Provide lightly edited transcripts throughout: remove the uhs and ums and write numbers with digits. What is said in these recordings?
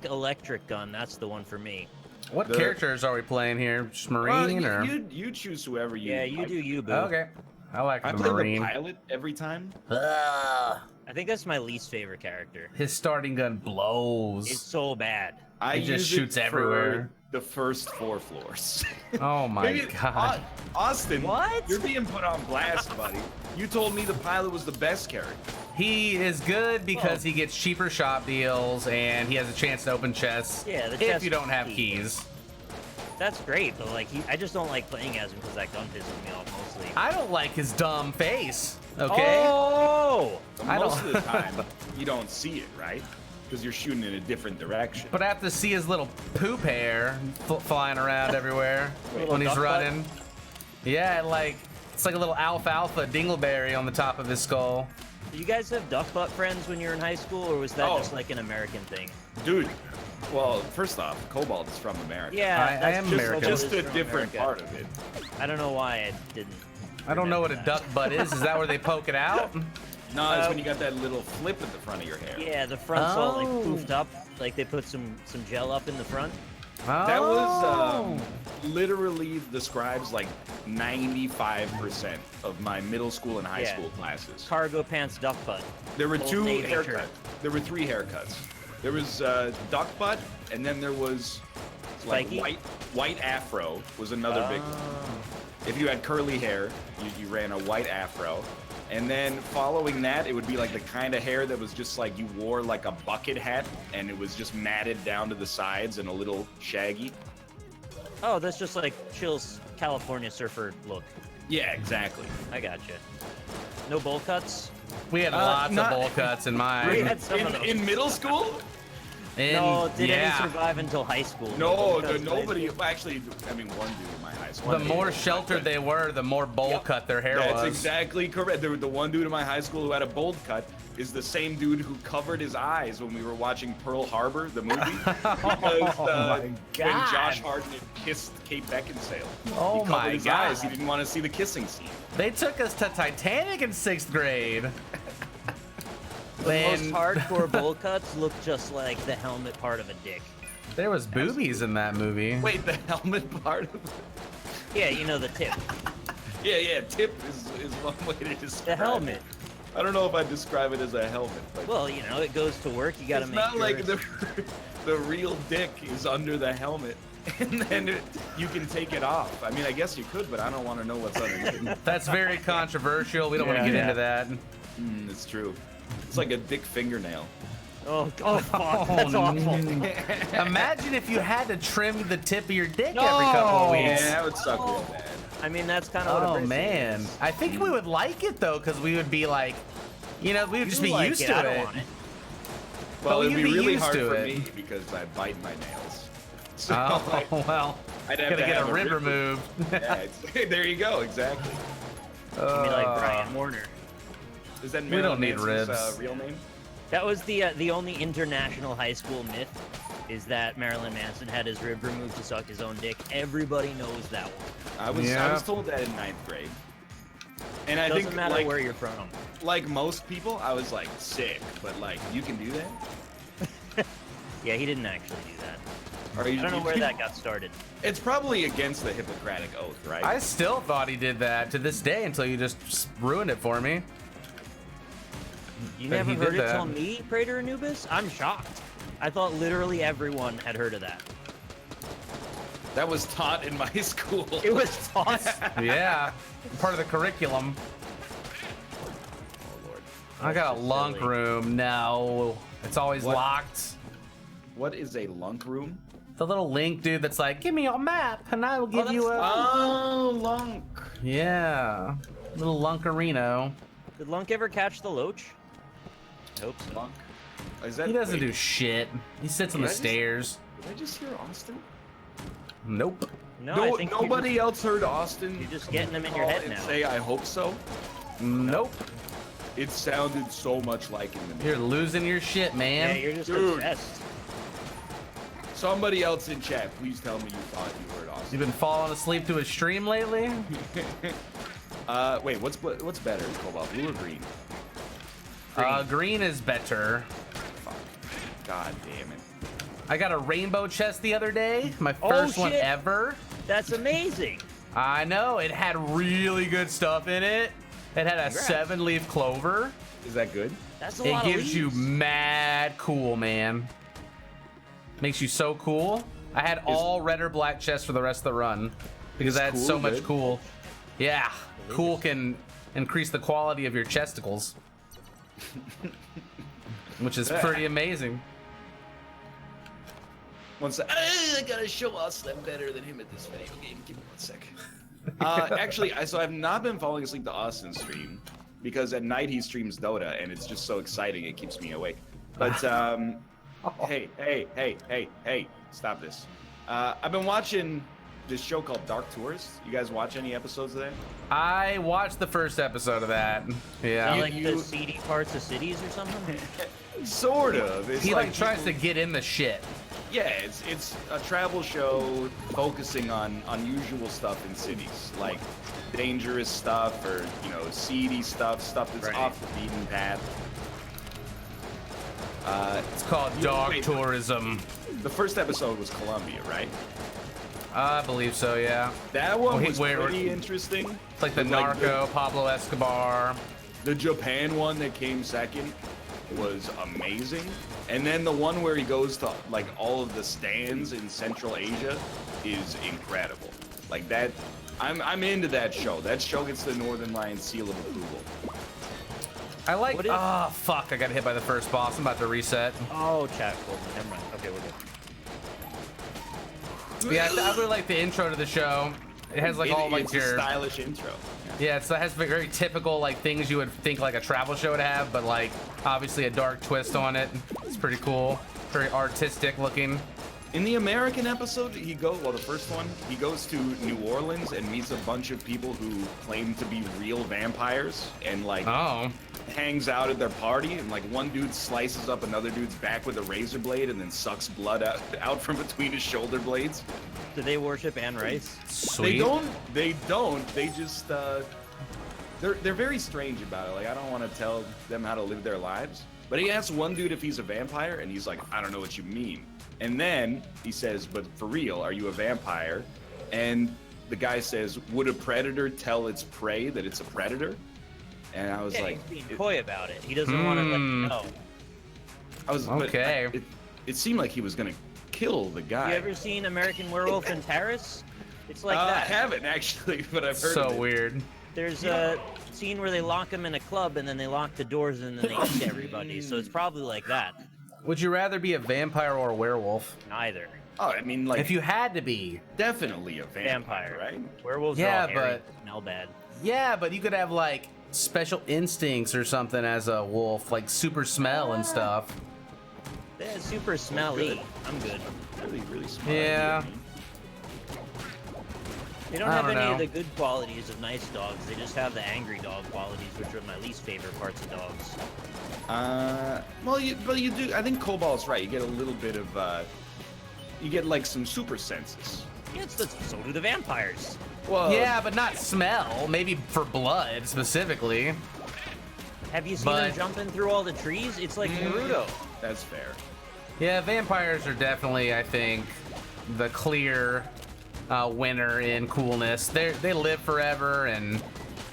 electric gun. That's the one for me. What characters are we playing here? Just Marine or? You choose whoever you. Yeah, you like. do you, boo. Okay. I like I the play Marine. the pilot every time. I think that's my least favorite character. His starting gun blows. It's so bad. He just shoots everywhere. The first 4 floors. Oh my god. Austin, what? You're being put on blast, buddy. You told me the pilot was the best character. He is good because he gets cheaper shop deals and he has a chance to open chests. Yeah, the if chest you don't is have key. keys. That's great, but like, I just don't like playing as him because that gun pisses me off mostly. I don't like his dumb face. Okay. Oh! Most of the time, you don't see it, right? Because you're shooting in a different direction. But I have to see his little poop hair flying around everywhere when he's duck running. Yeah, it's like a little alfalfa dingleberry on the top of his skull. Do you guys have duck butt friends when you were in high school, or was that just like an American thing? Dude, well, first off, Cobalt is from America. Yeah, I am American. Just a different part of it. I don't know why I didn't. I don't know what a duck butt is. Is that where they poke it out? No, it's when you got that little flip at the front of your hair. Yeah, the front's all like poofed up, like they put some gel up in the front. That was literally describes like 95% of my middle school and high school classes. Cargo pants duck butt. There were Old 2 Navy haircuts. shirt. There were 3 haircuts. There was duck butt, and then there was like Spiky? white afro was another big one. If you had curly hair, you ran a white afro. And then following that, it would be like the kind of hair that was just like you wore like a bucket hat and it was just matted down to the sides and a little shaggy. Oh, that's just like Chill's California surfer look. Yeah, exactly. I gotcha. No bowl cuts? We had lots of bowl cuts in mine. We had some of those. In middle school? No, did any survive until high school? No, nobody. Actually, I mean, one dude in my high school. The more sheltered they were, the more bowl cut their hair was. That's exactly correct. The one dude in my high school who had a bowl cut is the same dude who covered his eyes when we were watching Pearl Harbor, the movie. Because when Josh Hartnett kissed Kate Beckinsale, oh he covered his eyes. He didn't want to see the kissing scene. They took us to Titanic in 6th grade. The most hardcore bowl cuts look just like the helmet part of a dick. There was boobies in that movie. Wait, the helmet part of it? Yeah, you know, the tip. Yeah, tip is one way to describe the helmet. It. I don't know if I'd describe it as a helmet. But well, you know, it goes to work. You got to make sure. It's not like the real dick is under the helmet. And then you can take it off. I mean, I guess you could, but I don't want to know what's underneath. That's very controversial. We don't want to get into that. It's true. It's like a dick fingernail. Oh, fuck. That's awful. Imagine if you had to trim the tip of your dick every couple of weeks. Yeah, that would suck real bad. I mean, that's kind of what a man. is. I think we would like it, though, because we would be like, you know, we would just be used to it. Well, it'd be really hard for me because I bite my nails. So, well, I'd have to get have a rib removed. Yeah, there you go, exactly. You'd be like Brian Warner. Is that we don't need ribs. Real name? That was the only international high school myth, is that Marilyn Manson had his rib removed to suck his own dick. Everybody knows that one. I was told that in 9th grade. And I Doesn't matter where you're from. Like most people, I was like sick, but like you can do that? Yeah, he didn't actually do that. I don't know where that got started. It's probably against the Hippocratic Oath, right? I still thought he did that to this day until you just ruined it for me. You never heard it till me, Praetor Anubis? I'm shocked. I thought literally everyone had heard of that. That was taught in my school. It was taught? Yeah, part of the curriculum. Oh, Lord. I got a lunk room. No, it's always locked. What is a lunk room? The little link dude that's like, give me your map and I will give you a... Oh, lunk. Yeah, little lunkerino. Did Lunk ever catch the loach? I hope so. Lunk. Is that, he doesn't do shit. He sits on the stairs. Did I just hear Austin? Nope. No, I think nobody else heard Austin. You're just getting them in your head now. Say, I hope so. Nope. It sounded so much like him. You're losing your shit, man. Yeah, you're just obsessed. Somebody else in chat, please tell me you thought you heard Austin. You've been falling asleep to a stream lately? Wait, what's better, Cobalt, blue or green? Green is better. Fuck. God damn it. I got a rainbow chest the other day. My first one shit. ever. That's amazing. I know. It had really good stuff in it. It had a Congrats. 7-leaf clover. Is that good? That's a It lot of gives you leaves. mad cool, man. Makes you so cool. I had all red or black chests for the rest of the run because Is I had cool so much good? cool. Yeah, cool can increase the quality of your chesticles, which is pretty amazing. One sec. I gotta show us I'm better than him at this video game. Give me 1 sec. Actually, so I've not been falling asleep to Austin stream because at night he streams Dota and it's just so exciting it keeps me awake. But hey, stop this. I've been watching this show called Dark Tourist. You guys watch any episodes of that? I watched the first episode of that. Is Yeah, that like the seedy parts of cities or something? Sort of. It's he like tries people- to get in the shit. Yeah, it's a travel show focusing on unusual stuff in cities, like dangerous stuff or seedy stuff that's Right. off the beaten path. It's called You- dog wait. tourism. The first episode was Colombia, right? I believe so. Yeah, That one Wait, was where- pretty interesting. it's like the With, like, Narco, Pablo Escobar. The Japan one that came second was amazing, and then the one where he goes to like all of the stands in Central Asia is incredible. Like that, I'm into that show. That show gets the Northern Lion seal of approval. I like. What is- Oh fuck! I got hit by the first boss. I'm about to reset. Oh, chat. Cool. Never mind. Okay, we're good. Yeah, I really like the intro to the show. It has like all like it's a your stylish intro. yeah. It has very typical like things you would think like a travel show would have, but like obviously a dark twist on it. It's pretty cool. Very artistic looking. In the American episode, the first one, he goes to New Orleans and meets a bunch of people who claim to be real vampires and like Oh. hangs out at their party, and like one dude slices up another dude's back with a razor blade and then sucks blood out from between his shoulder blades. Do they worship Anne Rice? Sweet. They don't. They just they're very strange about it. Like I don't want to tell them how to live their lives. But he asks one dude if he's a vampire, and he's like, I don't know what you mean. And then he says, but for real, are you a vampire? And the guy says, would a predator tell its prey that it's a predator? And I was Yeah, like, he's being coy about it. He doesn't want to let you know. but Okay. it seemed like he was gonna kill the guy. You ever seen American Werewolf in Paris? It's like I that. haven't actually, but I've heard of So it. weird. There's a scene where they lock him in a club and then they lock the doors and then they eat everybody. So it's probably like that. Would you rather be a vampire or a werewolf? Neither. Oh, I mean, like If you had to be. definitely a vampire, Vampire. right? Werewolves Yeah, are all hairy, but- smell bad. Yeah, but you could have like special instincts or something as a wolf, like super smell and stuff. They're super smelly. good. I'm good. Really, really smart. Yeah. They don't I have don't any know. of the good qualities of nice dogs. They just have the angry dog qualities, which are my least favorite parts of dogs. Well, you do. I think Cobalt's right. You get a little bit of, you get like some super senses. Yeah, so do the vampires. Well, Yeah, but not smell. Maybe for blood specifically. Have you seen But- them jumping through all the trees? It's like Naruto. that's fair. Yeah, vampires are definitely, I think, the clear winner in coolness. They live forever, and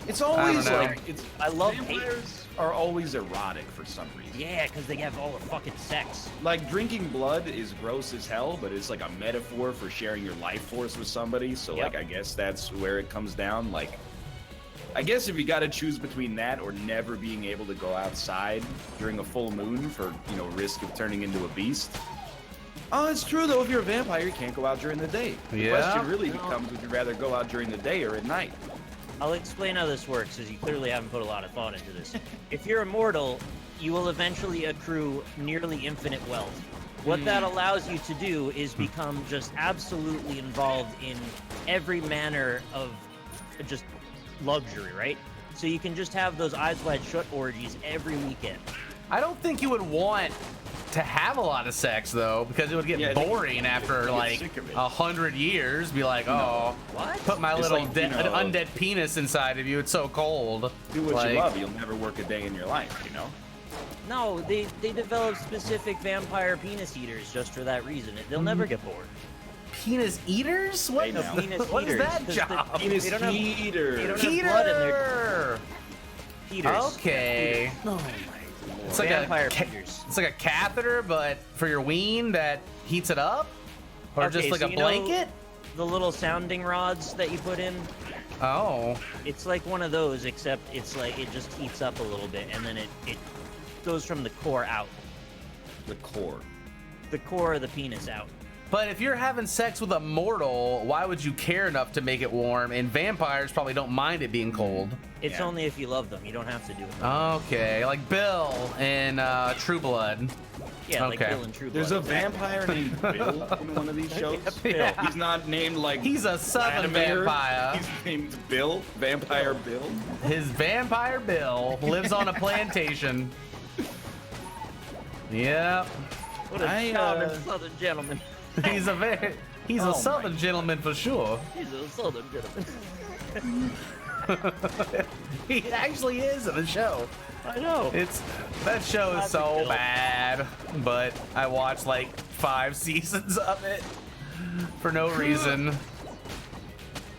It's always know. like I love vampires are always erotic for some reason. Yeah, because they have all the fucking sex. Like drinking blood is gross as hell, but it's like a metaphor for sharing your life force with somebody. So Yep. like I guess that's where it comes down. Like I guess if you got to choose between that or never being able to go outside during a full moon for, risk of turning into a beast. Oh, it's true though. If you're a vampire, you can't go out during the day. The Yeah. question really becomes: would you rather go out during the day or at night? I'll explain how this works, as you clearly haven't put a lot of thought into this. If you're immortal, you will eventually accrue nearly infinite wealth. What that allows you to do is become just absolutely involved in every manner of just luxury, right? So you can just have those eyes wide shut orgies every weekend. I don't think you would want to have a lot of sex though, because it would get Yeah, I think boring after get like sick of it. 100 years. Be like, oh, What? put my It's little like, undead penis inside of you. It's so cold. Do what Like, you love. You'll never work a day in your life. No, they develop specific vampire penis eaters just for that reason. They'll never get bored. Penis eaters? What? Hey, now. Penis What is eaters, that 'cause job? Penis they don't have- heater. they don't have blood in their Heater. Peters. Okay. Oh my lord. It's like Vampire a Peters. it's like a catheter, but for your ween that heats it up, or Okay, just like so a you know blanket. the little sounding rods that you put in. Oh. It's like one of those, except it's like it just heats up a little bit, and then it goes from the core out. The core. The core of the penis out. But if you're having sex with a mortal, why would you care enough to make it warm? And vampires probably don't mind it being cold. It's Yeah. only if you love them. You don't have to do it. Okay, like Bill in True Blood. Yeah, like okay. Bill and True There's a Blood. vampire named Bill in one of these shows. Yeah. He's not named like He's a southern Vladimir. vampire. He's named Bill, Vampire Bill. His vampire Bill lives on a plantation. Yep. What a I, charming southern gentleman. He's Oh a my southern gentleman for sure. He's a southern gentleman. He actually is in the show. I know. That show is Classic so Bill. bad, but I watched like 5 seasons of it for no reason.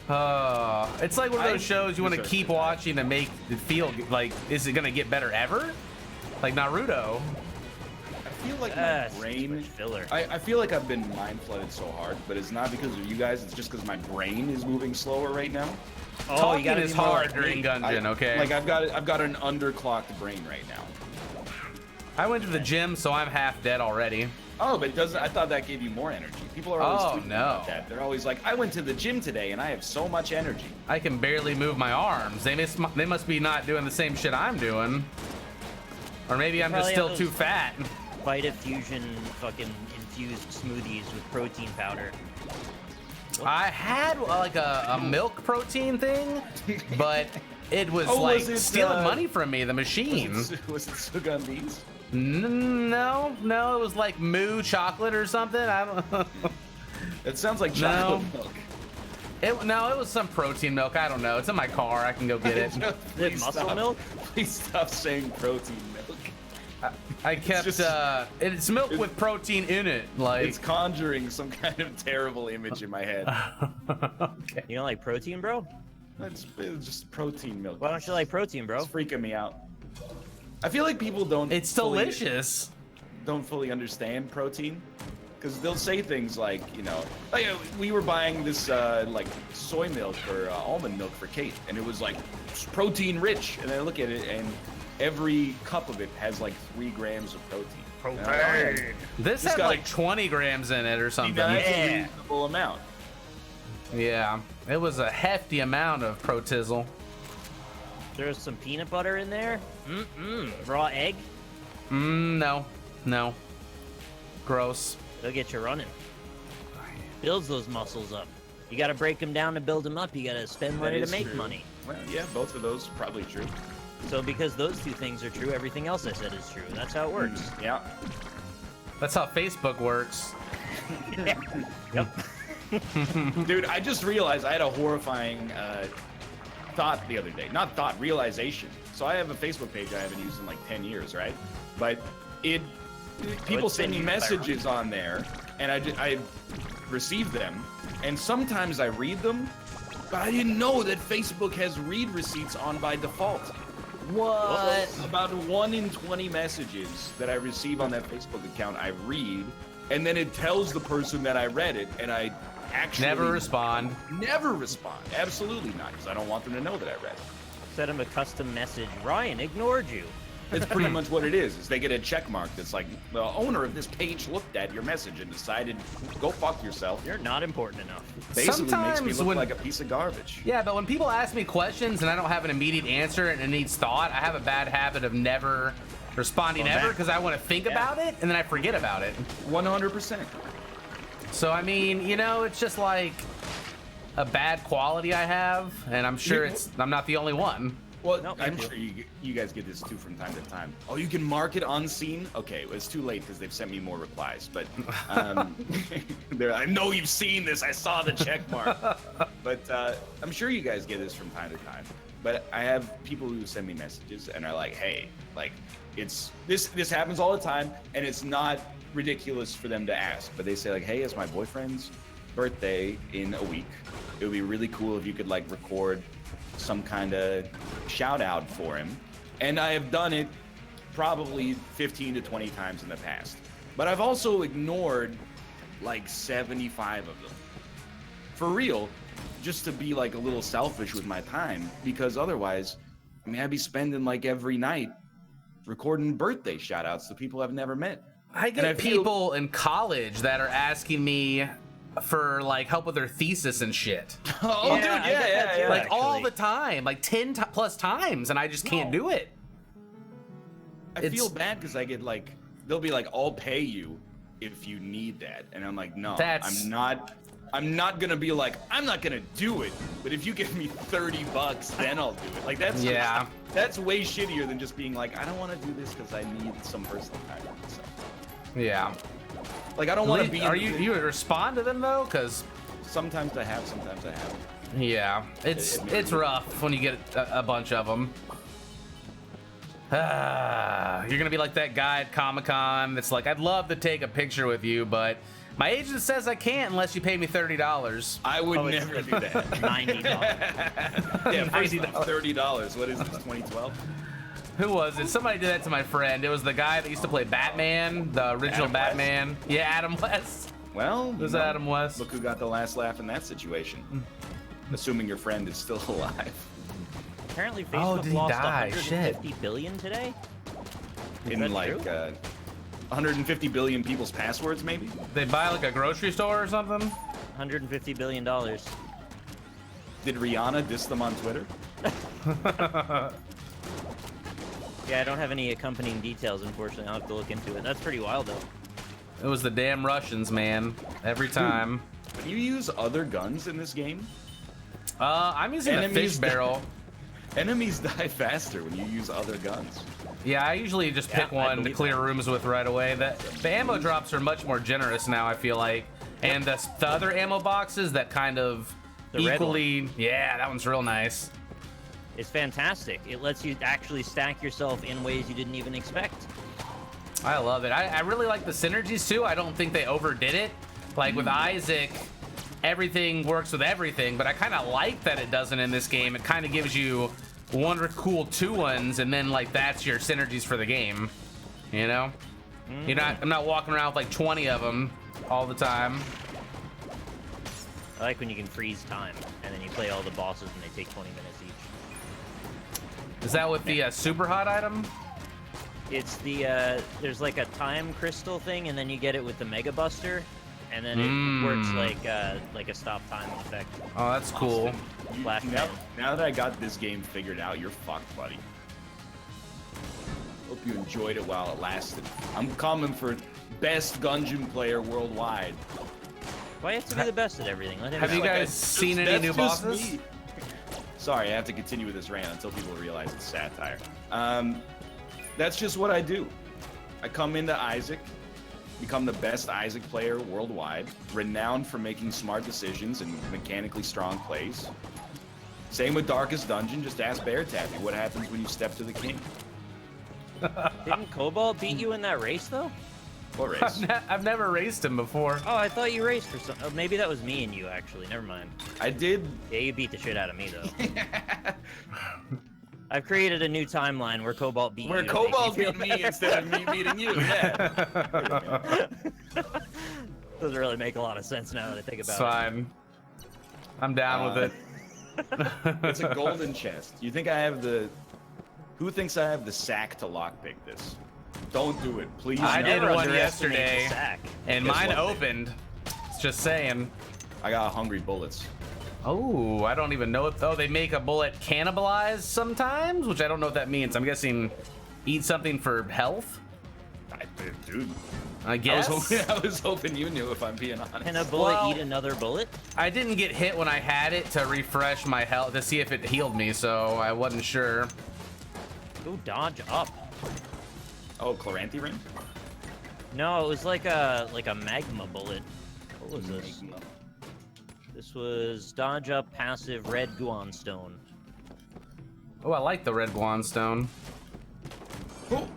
It's like one of those shows you want to deserve keep to die. watching to make it feel like, is it gonna get better ever? Like Naruto. I feel like my Too brain. much filler. I feel like I've been mind flooded so hard, but it's not because of you guys. It's just because my brain is moving slower right now. Oh, Talking you gotta is be more hard like during me. Gungeon, okay? Like I've got an underclocked brain right now. I went to the gym, so I'm half dead already. Oh, but it doesn't. I thought that gave you more energy. People are always Oh, tweeting no. about that. They're always like, "I went to the gym today and I have so much energy." I can barely move my arms. They must be not doing the same shit I'm doing. Or maybe I'm just Probably still have too those- fat. Vita Fusion fucking infused smoothies with protein powder. I had like a milk protein thing, but it was Oh, like was it, stealing money from me, the Was machine. it Sugandis? No, it was like Moo chocolate or something. I don't. It sounds like No. chocolate milk. It was some protein milk. I don't know. It's in my car. I can go get it. Please muscle stop. milk? Please stop saying protein milk. I kept just- it's milk with protein in it. Like It's conjuring some kind of terrible image in my head. okay. You don't like protein, bro? It's just protein milk. Why don't you like protein, bro? It's freaking me out. I feel like people don't. It's fully- delicious. Don't fully understand protein, because they'll say things like, like we were buying this like soy milk or almond milk for Kate, and it was like it's protein rich, and I look at it and every cup of it has like 3 grams of protein. And I'm like, This Just had gotta- like 20 grams in it or something. that's a Yeah. reasonable amount. Yeah, it was a hefty amount of protizzle. There's some peanut butter in there. Raw egg. No. Gross. They'll get you running. Builds those muscles up. You got to break them down to build them up. You got to spend money to is make true. money. Well, yeah, both of those probably true. So because those 2 things are true, everything else I said is true. That's how it works. Yeah. That's how Facebook works. Yep. Dude, I just realized I had a horrifying thought the other day. Not thought, realization. So I have a Facebook page I haven't used in like 10 years, right? But people it's been send me used by messages on there, and I receive them, and sometimes I read them, but I didn't know that Facebook has read receipts on by default. What? About 1 in 20 messages that I receive on that Facebook account, I read, and then it tells the person that I read it, and I actually Never respond. Never respond. Absolutely not, because I don't want them to know that I read it. Send him a custom message. Ryan ignored you. It's pretty much what it is they get a check mark that's like, the owner of this page looked at your message and decided, go fuck yourself. You're not important enough. Basically makes me Sometimes look when- like a piece of garbage. Yeah, but when people ask me questions and I don't have an immediate answer and it needs thought, I have a bad habit of never responding Well, ever that- because I want to think about it and then I forget about it. 100%. So, I mean, it's just like a bad quality I have, and I'm sure I'm not the only one. Well, Nope, I'm me too. sure you guys get this too from time to time. Oh, you can mark it unseen? Okay, well, it's too late because they've sent me more replies. But I know you've seen this. I saw the check mark. But I'm sure you guys get this from time to time. but I have people who send me messages and are like, hey, like this happens all the time, and it's not ridiculous for them to ask, but they say like, hey, it's my boyfriend's birthday in a week. It would be really cool if you could like record some kind of shout out for him. And I have done it probably 15 to 20 times in the past, but I've also ignored like 75 of them. For real, just to be like a little selfish with my time, because otherwise, I mean, I'd be spending like every night recording birthday shout outs to people I've never met. I get people in college that are asking me for like help with their thesis and shit. Oh, dude, yeah. Like actually. all the time, like 10 plus times, and I just can't do it. I feel bad because I get like, they'll be like, I'll pay you if you need that. And I'm like, no, I'm not gonna be like, I'm not gonna do it, but if you give me $30, then I'll do it. Like that's that's way shittier than just being like, I don't want to do this because I need some personal time with myself. Yeah. Like I don't want to be. Are you respond to them though? Because sometimes I have, sometimes I haven't. Yeah, it's rough when you get a bunch of them. You're gonna be like that guy at Comic-Con that's like, I'd love to take a picture with you, but my agent says I can't unless you pay me $30. I would never do that. $90. Yeah, first $30. What is this, 2012? Who was it? Somebody did that to my friend. It was the guy that used to play Batman, the original Adam Batman. West? Yeah, Adam West. Well, it was Adam West. Look who got the last laugh in that situation. Assuming your friend is still alive. Apparently Facebook lost die? 150 billion today. In like 150 billion people's passwords, maybe? They buy like a grocery store or something? $150 billion. Did Rihanna diss them on Twitter? Yeah, I don't have any accompanying details, unfortunately. I'll have to look into it. That's pretty wild, though. It was the damn Russians, man. Every time. Can you use other guns in this game? I'm using a fish barrel. Enemies die faster when you use other guns. Yeah, I usually just pick one to clear rooms with right away. The ammo drops are much more generous now, I feel like. And the other ammo boxes that kind of equally... Yeah, that one's real nice. It's fantastic. It lets you actually stack yourself in ways you didn't even expect. I love it. I really like the synergies, too. I don't think they overdid it. Like, with Isaac, everything works with everything, but I kind of like that it doesn't in this game. It kind of gives you one cool 2-1s, and then, like, that's your synergies for the game. You know? I'm not walking around with, like, 20 of them all the time. I like when you can freeze time, and then you play all the bosses, and they take 20 minutes each. Is that with the super hot item? It's the, there's like a time crystal thing, and then you get it with the Mega Buster, and then it works like a stop time effect. Oh, that's cool. Now that I got this game figured out, you're fucked, buddy. Hope you enjoyed it while it lasted. I'm coming for best Gungeon player worldwide. Why you have to be the best at everything? Let him Have you guys seen any new bosses? Me. Sorry, I have to continue with this rant until people realize it's satire. That's just what I do. I come into Isaac, become the best Isaac player worldwide, renowned for making smart decisions and mechanically strong plays. Same with Darkest Dungeon, just ask Bear Taffy what happens when you step to the king. Didn't Cobalt beat you in that race, though? What race? I've never raced him before. Oh, I thought you raced for some... Oh, maybe that was me and you, actually. Never mind. I did. Yeah, you beat the shit out of me, though. I've created a new timeline where Cobalt beat you. Where Cobalt beat me instead of me beating you, yeah. Doesn't really make a lot of sense now that I think about it's fine. I'm down with it. It's a golden chest. You think I have the... Who thinks I have the sack to lockpick this? Don't do it, please. I did one underestimate yesterday, the sack. and Guess mine what? opened. Just saying. I got hungry bullets. Oh, I don't even know if... Oh, they make a bullet cannibalize sometimes, which I don't know what that means. I'm guessing eat something for health? Dude. I guess. I was hoping you knew, if I'm being honest. Can a bullet eat another bullet? I didn't get hit when I had it to refresh my health, to see if it healed me, so I wasn't sure. Go dodge up. Oh, Chloranthy ring? No, it was like a magma bullet. What was this? Magma. This was dodge up passive red Guan stone. Oh, I like the red guanstone. Cool.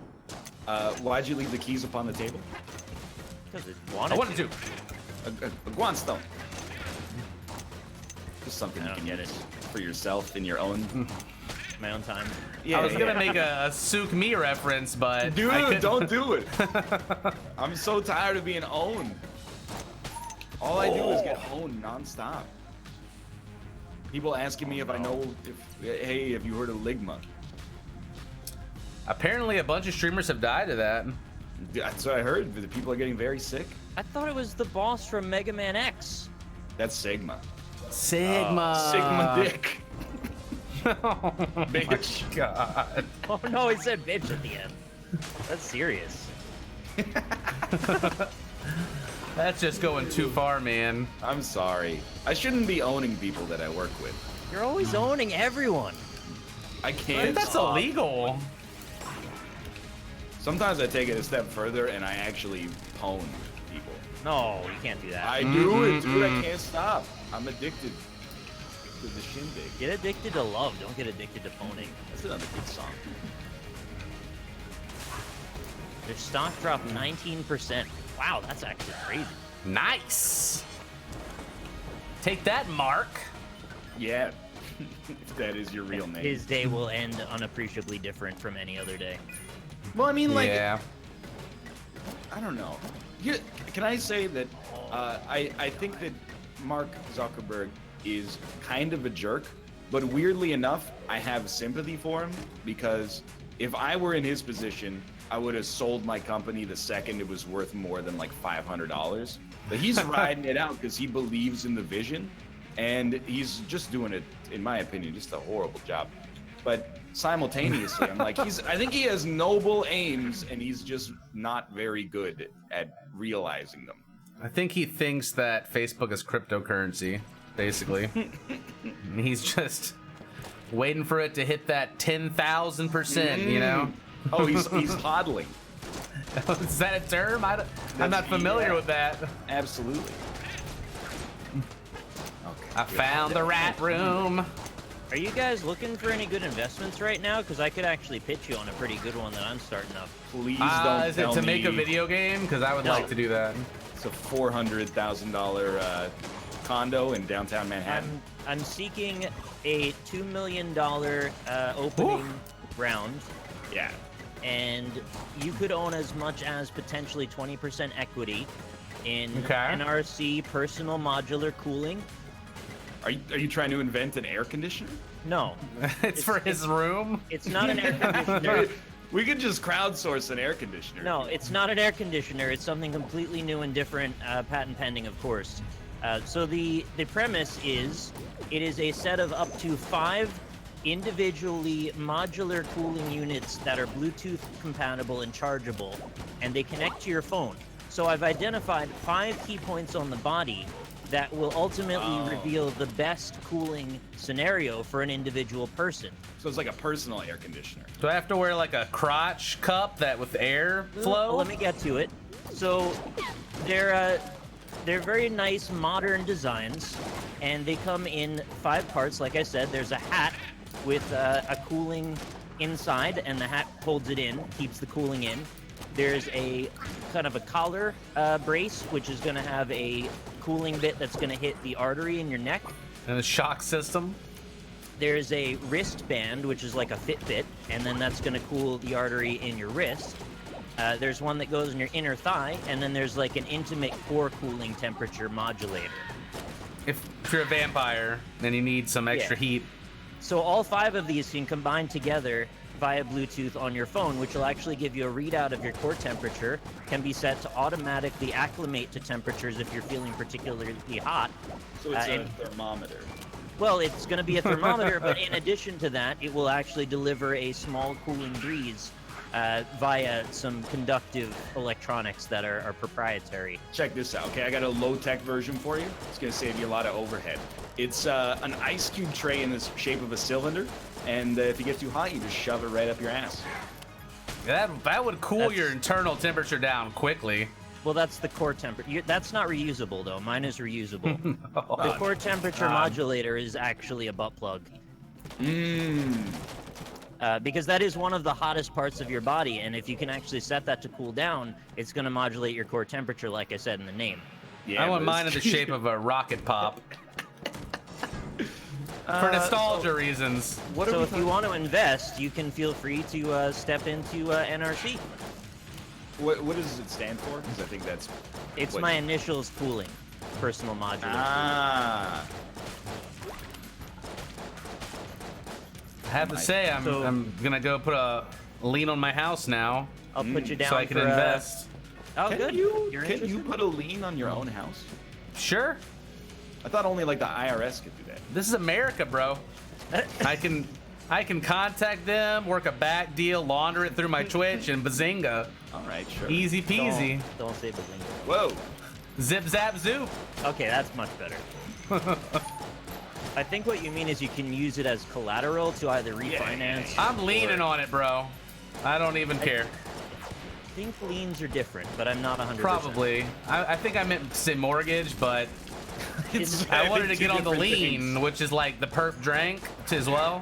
Why'd you leave the keys upon the table? Because it I wanted to. A guanstone. Just something you can get use for yourself in your own. My own time. I was gonna make a Sook Me reference, but Dude, don't do it. I'm so tired of being owned. All I do is get owned nonstop. People asking me if I know hey, have you heard of Ligma? Apparently, a bunch of streamers have died of that. That's what I heard. The people are getting very sick. I thought it was the boss from Mega Man X. That's Sigma. Sigma. Sigma Dick. Oh Bitch. my god. Oh no, he said bitch at the end. That's serious. That's just going too far, man. I'm sorry. I shouldn't be owning people that I work with. You're always owning everyone. I can't. That's stop. illegal. Sometimes I take it a step further and I actually pwn people. No, you can't do that. I do it, dude. I can't stop. I'm addicted to the shindig. Get addicted to love. Don't get addicted to phoning. That's another good song. Their stock dropped 19%. Wow, that's actually crazy. Nice. Take that, Mark. Yeah. If that is your real name. His day will end unappreciably different from any other day. Well, I mean, like, Yeah. I don't know. Can I say that I think that Mark Zuckerberg is kind of a jerk, but weirdly enough, I have sympathy for him because if I were in his position, I would have sold my company the second it was worth more than like $500. But he's riding it out because he believes in the vision, and he's just doing it, in my opinion, just a horrible job. But simultaneously, I'm like, I think he has noble aims, and he's just not very good at realizing them. I think he thinks that Facebook is cryptocurrency, basically. And he's just waiting for it to hit that 10,000%, you know? Oh, he's hodling. Is that a term? I'm not familiar with that. Absolutely. Okay. I found the rat room. Are you guys looking for any good investments right now? Because I could actually pitch you on a pretty good one that I'm starting up. Please don't Is it tell to me make a video game? Because I would No. like to do that. it's a $400,000 condo in downtown Manhattan. I'm seeking a $2 million opening round, Yeah. and you could own as much as potentially 20% equity in Okay. NRC personal modular cooling. Are you trying to invent an air conditioner? No, It's for his room. it's not an air conditioner. We could just crowdsource an air conditioner. No, it's not an air conditioner. It's something completely new and different, patent pending, of course. So the premise is, it is a set of up to 5 individually modular cooling units that are Bluetooth compatible and chargeable, and they connect to your phone. So I've identified 5 key points on the body that will ultimately reveal the best cooling scenario for an individual person. So it's like a personal air conditioner. Do I have to wear like a crotch cup that with air flow? Well, let me get to it. So they're very nice modern designs, and they come in 5 parts. Like I said, there's a hat with a cooling inside, and the hat holds it in, keeps the cooling in. There's a kind of a collar brace, which is going to have a cooling bit that's going to hit the artery in your neck. And a shock system. There's a wristband, which is like a Fitbit, and then that's going to cool the artery in your wrist. There's one that goes in your inner thigh, and then there's like an intimate core cooling temperature modulator. If you're a vampire, then you need some extra heat. So all 5 of these can combine together via Bluetooth on your phone, which will actually give you a readout of your core temperature, can be set to automatically acclimate to temperatures if you're feeling particularly hot. So it's a thermometer. Well, it's going to be a thermometer, but in addition to that, it will actually deliver a small cooling breeze via some conductive electronics that are proprietary. Check this out, okay? I got a low-tech version for you. It's going to save you a lot of overhead. It's an ice cube tray in the shape of a cylinder, and if you get too hot, you just shove it right up your ass. That would cool your internal temperature down quickly. Well, that's the core temperature. That's not reusable, though. Mine is reusable. The core temperature modulator is actually a butt plug. because that is one of the hottest parts of your body, and if you can actually set that to cool down, it's going to modulate your core temperature, like I said in the name. Yeah, I want but mine in it's- the shape of a rocket pop. For nostalgia reasons. What are So we if you want to invest, you can feel free to step into NRC. What does it stand for? Because I think that's. It's what- my initials cooling, personal modular. Ah. I have to say, I'm gonna go put a lien on my house now, I'll put you down so I can for, invest. Oh, Can good. you You're can you interested? put a lien on your own house? Sure. I thought only like the IRS could do that. This is America, bro. I can contact them, work a back deal, launder it through my Twitch, and bazinga. All right, sure. Easy peasy. Don't say bazinga. Whoa. Zip zap zoop. Okay, that's much better. I think what you mean is you can use it as collateral to either refinance. I'm leaning on it, bro. I don't even care. I think liens are different, but I'm not 100%. Probably. I think I meant to say mortgage, but It's- I wanted to two get on the different lean, things. which is like the perp drank as well.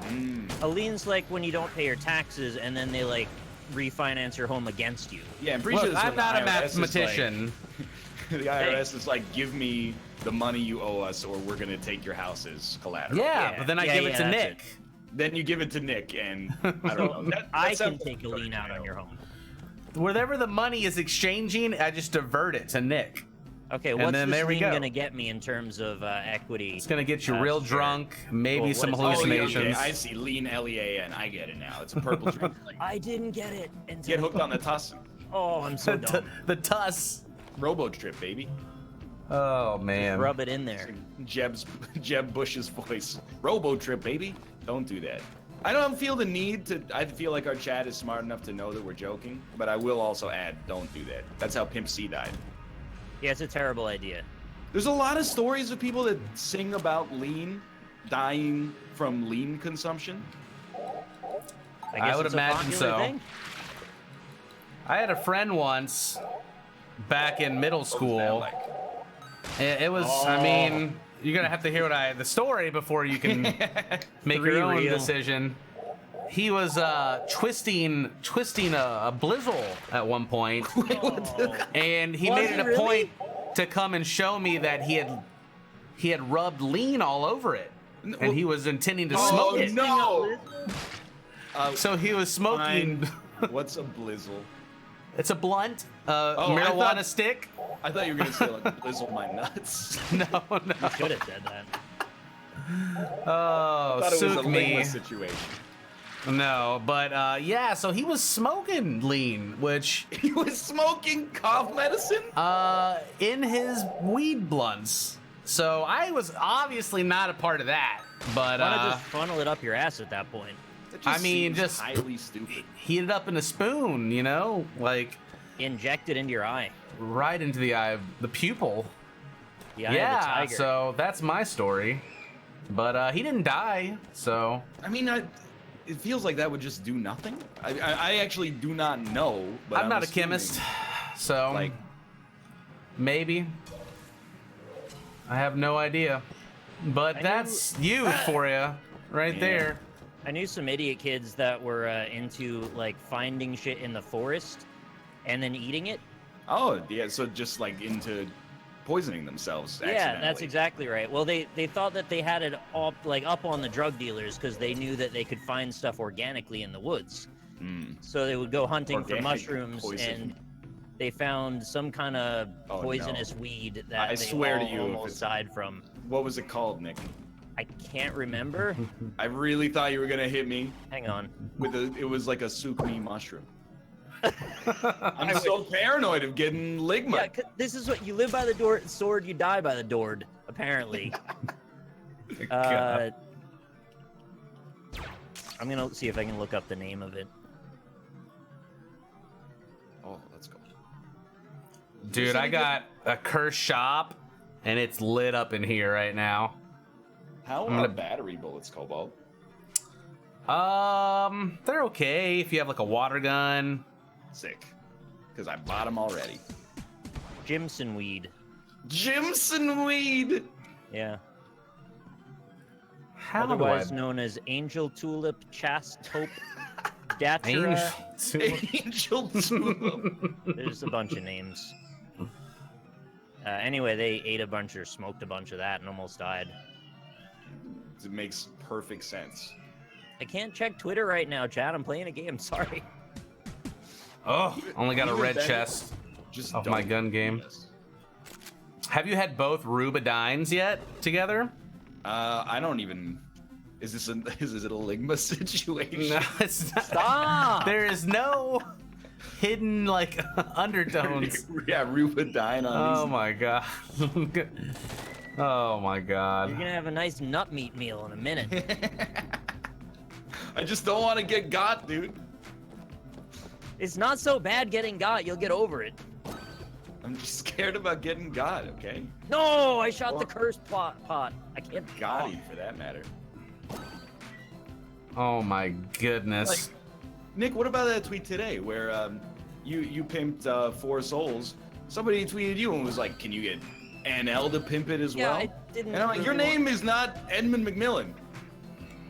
A lien's like when you don't pay your taxes and then they like refinance your home against you. Yeah, I'm pretty Look, sure that's I'm what the not a IRS is like. mathematician. The IRS is like, give me the money you owe us, or we're gonna take your house as collateral. Yeah, Yeah, but then I yeah, give it yeah, to that's Nick. Then you give it to Nick, and I don't know. That I can sounds take a like lien out on your home. Wherever the money is exchanging, I just divert it to Nick. Okay, And what's then this there we lien go. gonna get me in terms of equity? It's gonna get you Sure. real drunk, maybe Well, some what is- Oh, yeah, hallucinations. okay, I see. Lean Lean. I get it now. It's a purple drink. Like, I didn't get it until get hooked on the Tussin. Oh, I'm so The, dumb. the tuss. Robo trip, baby. Oh man. Rub it in there. Jeb Bush's voice. Robo trip, baby. Don't do that. I don't feel the need to. I feel like our chat is smart enough to know that we're joking, but I will also add, don't do that. That's how Pimp C died. Yeah, it's a terrible idea. There's a lot of stories of people that sing about lean dying from lean consumption. I guess would it's a imagine popular so. thing. I had a friend once back in middle What was that school. like? It was, I mean, you're gonna have to hear the story before you can make your own Real. decision. He was twisting a blizzle at one point, and he Was made he it a really? point to come and show me that he had rubbed lean all over it, and he was intending to Oh, smoke it. no! So he was smoking. Fine. What's a blizzle? It's a blunt, I marijuana thought- stick. I thought you were gonna say like blizzle my nuts. No. Should have said that. Oh, I thought it was a sook me. Ligma situation. No, but yeah, so he was smoking lean, which He was smoking cough medicine. in his weed blunts. So I was obviously not a part of that, but Why not just funnel it up your ass at that point? That I mean, seems just- highly stupid. heat it up in a spoon, you know, like Inject it into your eye. right into the eye, of the pupil. The eye of the Yeah, tiger. so that's my story. But he didn't die, so I mean, it feels like that would just do nothing. I actually do not know. But I'm not a assuming, chemist, so Like, maybe. I have no idea. But I that's you for you, right Yeah. there. I knew some idiot kids that were into like finding shit in the forest and then eating it. oh yeah, so just like into poisoning themselves. Yeah, that's accidentally. exactly right. Well, they thought that they had it up on the drug dealers because they knew that they could find stuff organically in the woods. Mm. So they would go hunting for Organic mushrooms, poison. and they found some kind of Oh, no. poisonous weed that I they swear to all you, if almost it's- died from. What was it called, Nick? I can't remember. I really thought you were gonna hit me Hang on. with it was like a sukmi mushroom. I'm so paranoid of getting ligma. Yeah, 'cause this is what you live by the sword, you die by the dord. Apparently. God. I'm gonna see if I can look up the name of it. Oh, let's go. Dude, I got a cursed shop, and it's lit up in here right now. How I'm gonna- are battery bullets, Cobalt? They're okay if you have like a water gun. Sick. Because I bought them already. Jimson weed. Jimson weed! Yeah. How otherwise do I... known as angel tulip, chast taupe, datura. Angel tulip. There's a bunch of names. Anyway, they ate a bunch or smoked a bunch of that and almost died. It makes perfect sense. I can't check Twitter right now, Chad. I'm playing a game. Sorry. Oh, only got a Even red then, chest Just of don't my gun game. Have you had both Rubidines yet together? I don't even. Is it a Ligma situation? No, it's not. Stop! There is no hidden like undertones. Yeah, Rubidine on Oh these. my god. Oh my god. You're gonna have a nice nut meat meal in a minute. I just don't want to get got, dude. It's not so bad getting got. You'll get over it. I'm just scared about getting got, okay? No, I shot the cursed pot. I can't. Gotti, for that matter. Oh my goodness. Like, Nick, what about that tweet today where you pimped 4 souls? Somebody tweeted you and was like, "Can you get NL to pimp it as Yeah, well?" I didn't. And I'm like, really "Your want- name is not Edmund McMillan.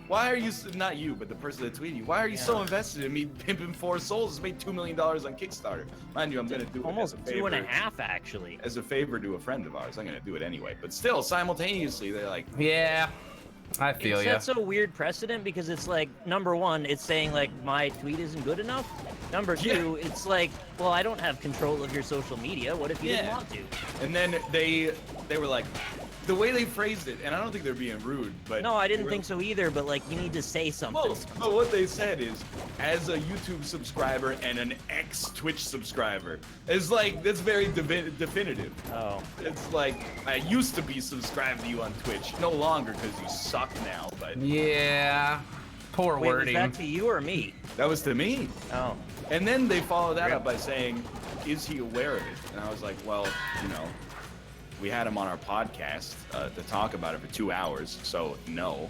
Why are you not you, but the person that tweeted you? Why are you so invested in me pimping 4 souls? It's made $2 million on Kickstarter. Mind you, I'm gonna do it Almost as a favor, 2.5 actually. as a favor to a friend of ours. I'm gonna do it anyway. But still, simultaneously, they're like, Yeah, I feel It ya. sets a weird precedent because it's like, number one, it's saying like my tweet isn't good enough. Number two, it's like, well, I don't have control of your social media. What if you didn't Yeah. want to? and then they were like, the way they phrased it, and I don't think they're being rude, but No, I they didn't were- think so either. But like, you need to say something. Well, but what they said is, as a YouTube subscriber and an ex-Twitch subscriber, it's like, that's very definitive. Oh, It's like, I used to be subscribed to you on Twitch, no longer because you suck now, but Yeah. Poor wait, was wording. that to you or me? that was to me. Oh, And then they followed that up by saying, is he aware of it? And I was like, well, you know, we had him on our podcast to talk about it for 2 hours, so no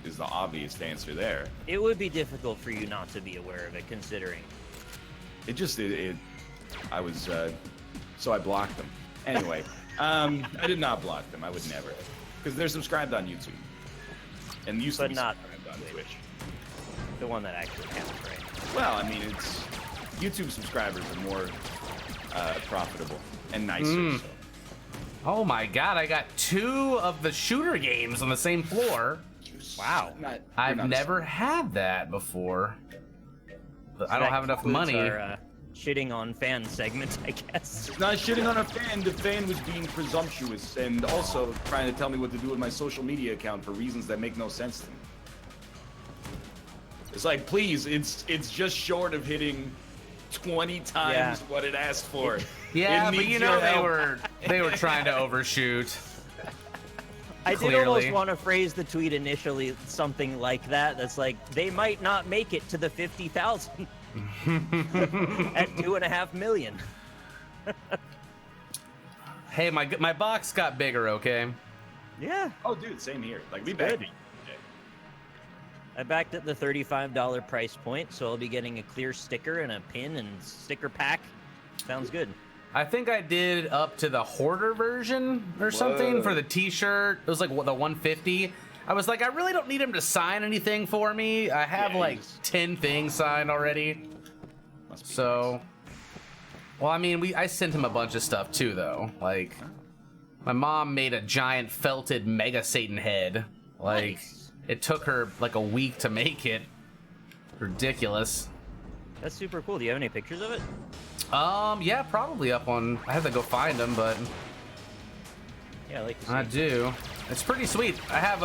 is the obvious answer there. it would be difficult for you not to be aware of it, considering. It just, I was, so I blocked them. Anyway, I did not block them. I would never, because they're subscribed on YouTube, and used to But be not subscribed on Twitch. The one that actually counts, right? Well, I mean, it's YouTube subscribers are more profitable and nicer. So. Oh my god, I got 2 of the shooter games on the same floor. Wow. I've never had that before. But I don't That have enough concludes money. Our, shitting on fan segment, I guess. It's not shitting on a fan. The fan was being presumptuous and also trying to tell me what to do with my social media account for reasons that make no sense to me. It's like, please, it's just short of hitting 20 times what it asked for. Yeah, It but needs you know your they help. were trying to overshoot. I did almost Clearly. want to phrase the tweet initially something like that. That's like, they might not make it to the 50,000 at 2.5 million. Hey, my box got bigger, okay? Yeah. Oh, dude, same here. Like, we It's backed good. it. I backed at the $35 price point, so I'll be getting a clear sticker and a pin and sticker pack. Sounds good. I think I did up to the hoarder version or something Whoa. for the t-shirt. It was like the 150. I was like, I really don't need him to sign anything for me. I have Yeah, like he's- 10 things signed already. Must be So, well, I mean, I sent him a bunch of stuff too, though. Like, my mom made a giant felted Mega Satan head. Like, Nice. it took her like a week to make it. Ridiculous. That's super cool. Do you have any pictures of it? Yeah, probably up on. I have to go find them, but Yeah, I like to see. I do. It's pretty sweet. I have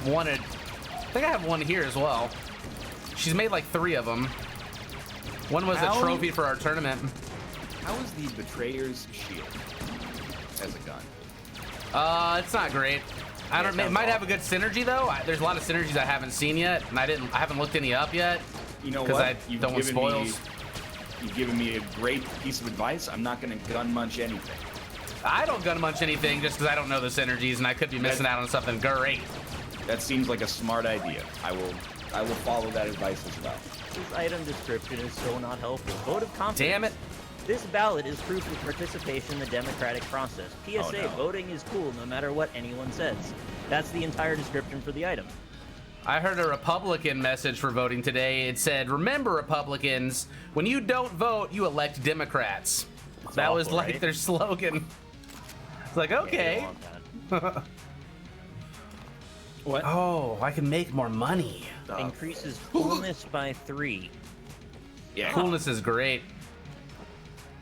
one. I think I have one here as well. She's made like 3 of them. One was a How- trophy for our tournament. How is the Betrayer's shield as a gun? It's not great. I don't. It sounds might have a good synergy though. There's a lot of synergies I haven't seen yet, and I haven't looked any up yet. You know 'Cause what? I don't want spoils. You've given me a great piece of advice. I'm not going to gun munch anything. I don't gun munch anything just because I don't know the synergies, and I could be missing out on something great. That seems like a smart idea. I will follow that advice as well. This item description is so not helpful. Vote of confidence. Damn it. This ballot is proof of participation in the democratic process. PSA, Oh, no. voting is cool no matter what anyone says. That's the entire description for the item. I heard a Republican message for voting today. It said, "Remember, Republicans, when you don't vote, you elect Democrats." That was awful, like right? their slogan. It's like, Yeah, you okay. don't want that. What? Oh, I can make more money. Increases coolness by 3. Yeah. Coolness is great.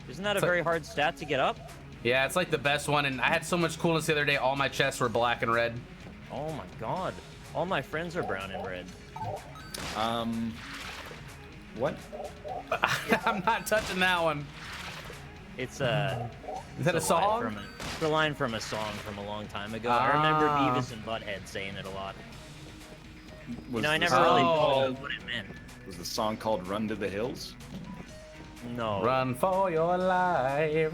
Isn't that a It's like- very hard stat to get up? Yeah, it's like the best one, and I had so much coolness the other day. All my chests were black and red. Oh my god. All my friends are brown and red. What? I'm not touching that one. It's Is that a line song? it's a line from a song from a long time ago. I remember Beavis and Butthead saying it a lot. Was I the never song- really Oh. knew what it meant. Was the song called "Run to the Hills"? No. Run for your life.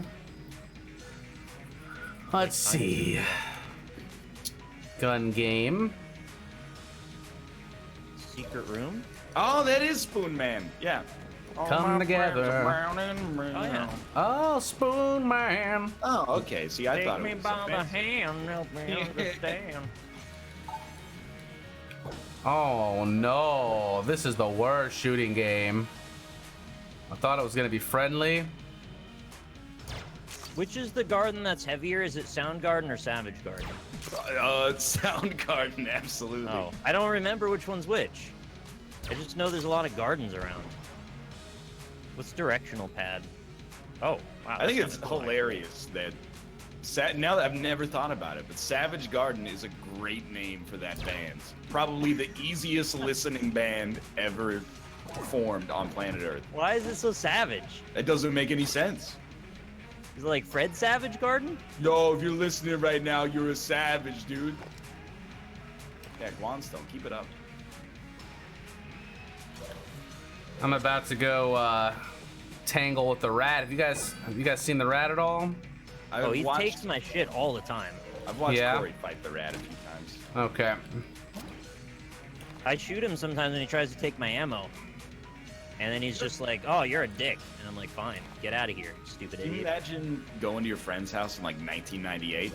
Let's see. Gun game. Secret room? Oh, that is Spoon Man. Yeah. Come together. Oh yeah. Oh, Spoon Man. Oh, okay. See, I thought Take me it was by the fancy. hand, help me understand. Oh no, this is the worst shooting game. I thought it was gonna be friendly. Which is the garden that's heavier? Is it Soundgarden or Savage Garden? It's Soundgarden, absolutely. Oh, I don't remember which one's which. I just know there's a lot of gardens around. What's directional pad? Oh, wow. I think that's it's kinda cool, hilarious that. Now that I've never thought about it, but Savage Garden is a great name for that band. Probably the easiest listening band ever formed on planet Earth. actually. Why is it so savage? That doesn't make any sense. Is it like Fred Savage Garden? Yo, if you're listening right now, you're a savage, dude. Yeah, Guanstone, keep it up. I'm about to go tangle with the rat. Have you guys seen the rat at all? Oh, he takes my shit all the time. I've watched Yeah. Corey fight the rat a few times. Okay. I shoot him sometimes when he tries to take my ammo. And then he's just like, oh, you're a dick. And I'm like, fine, get out of here, stupid Can you idiot. imagine going to your friend's house in like 1998?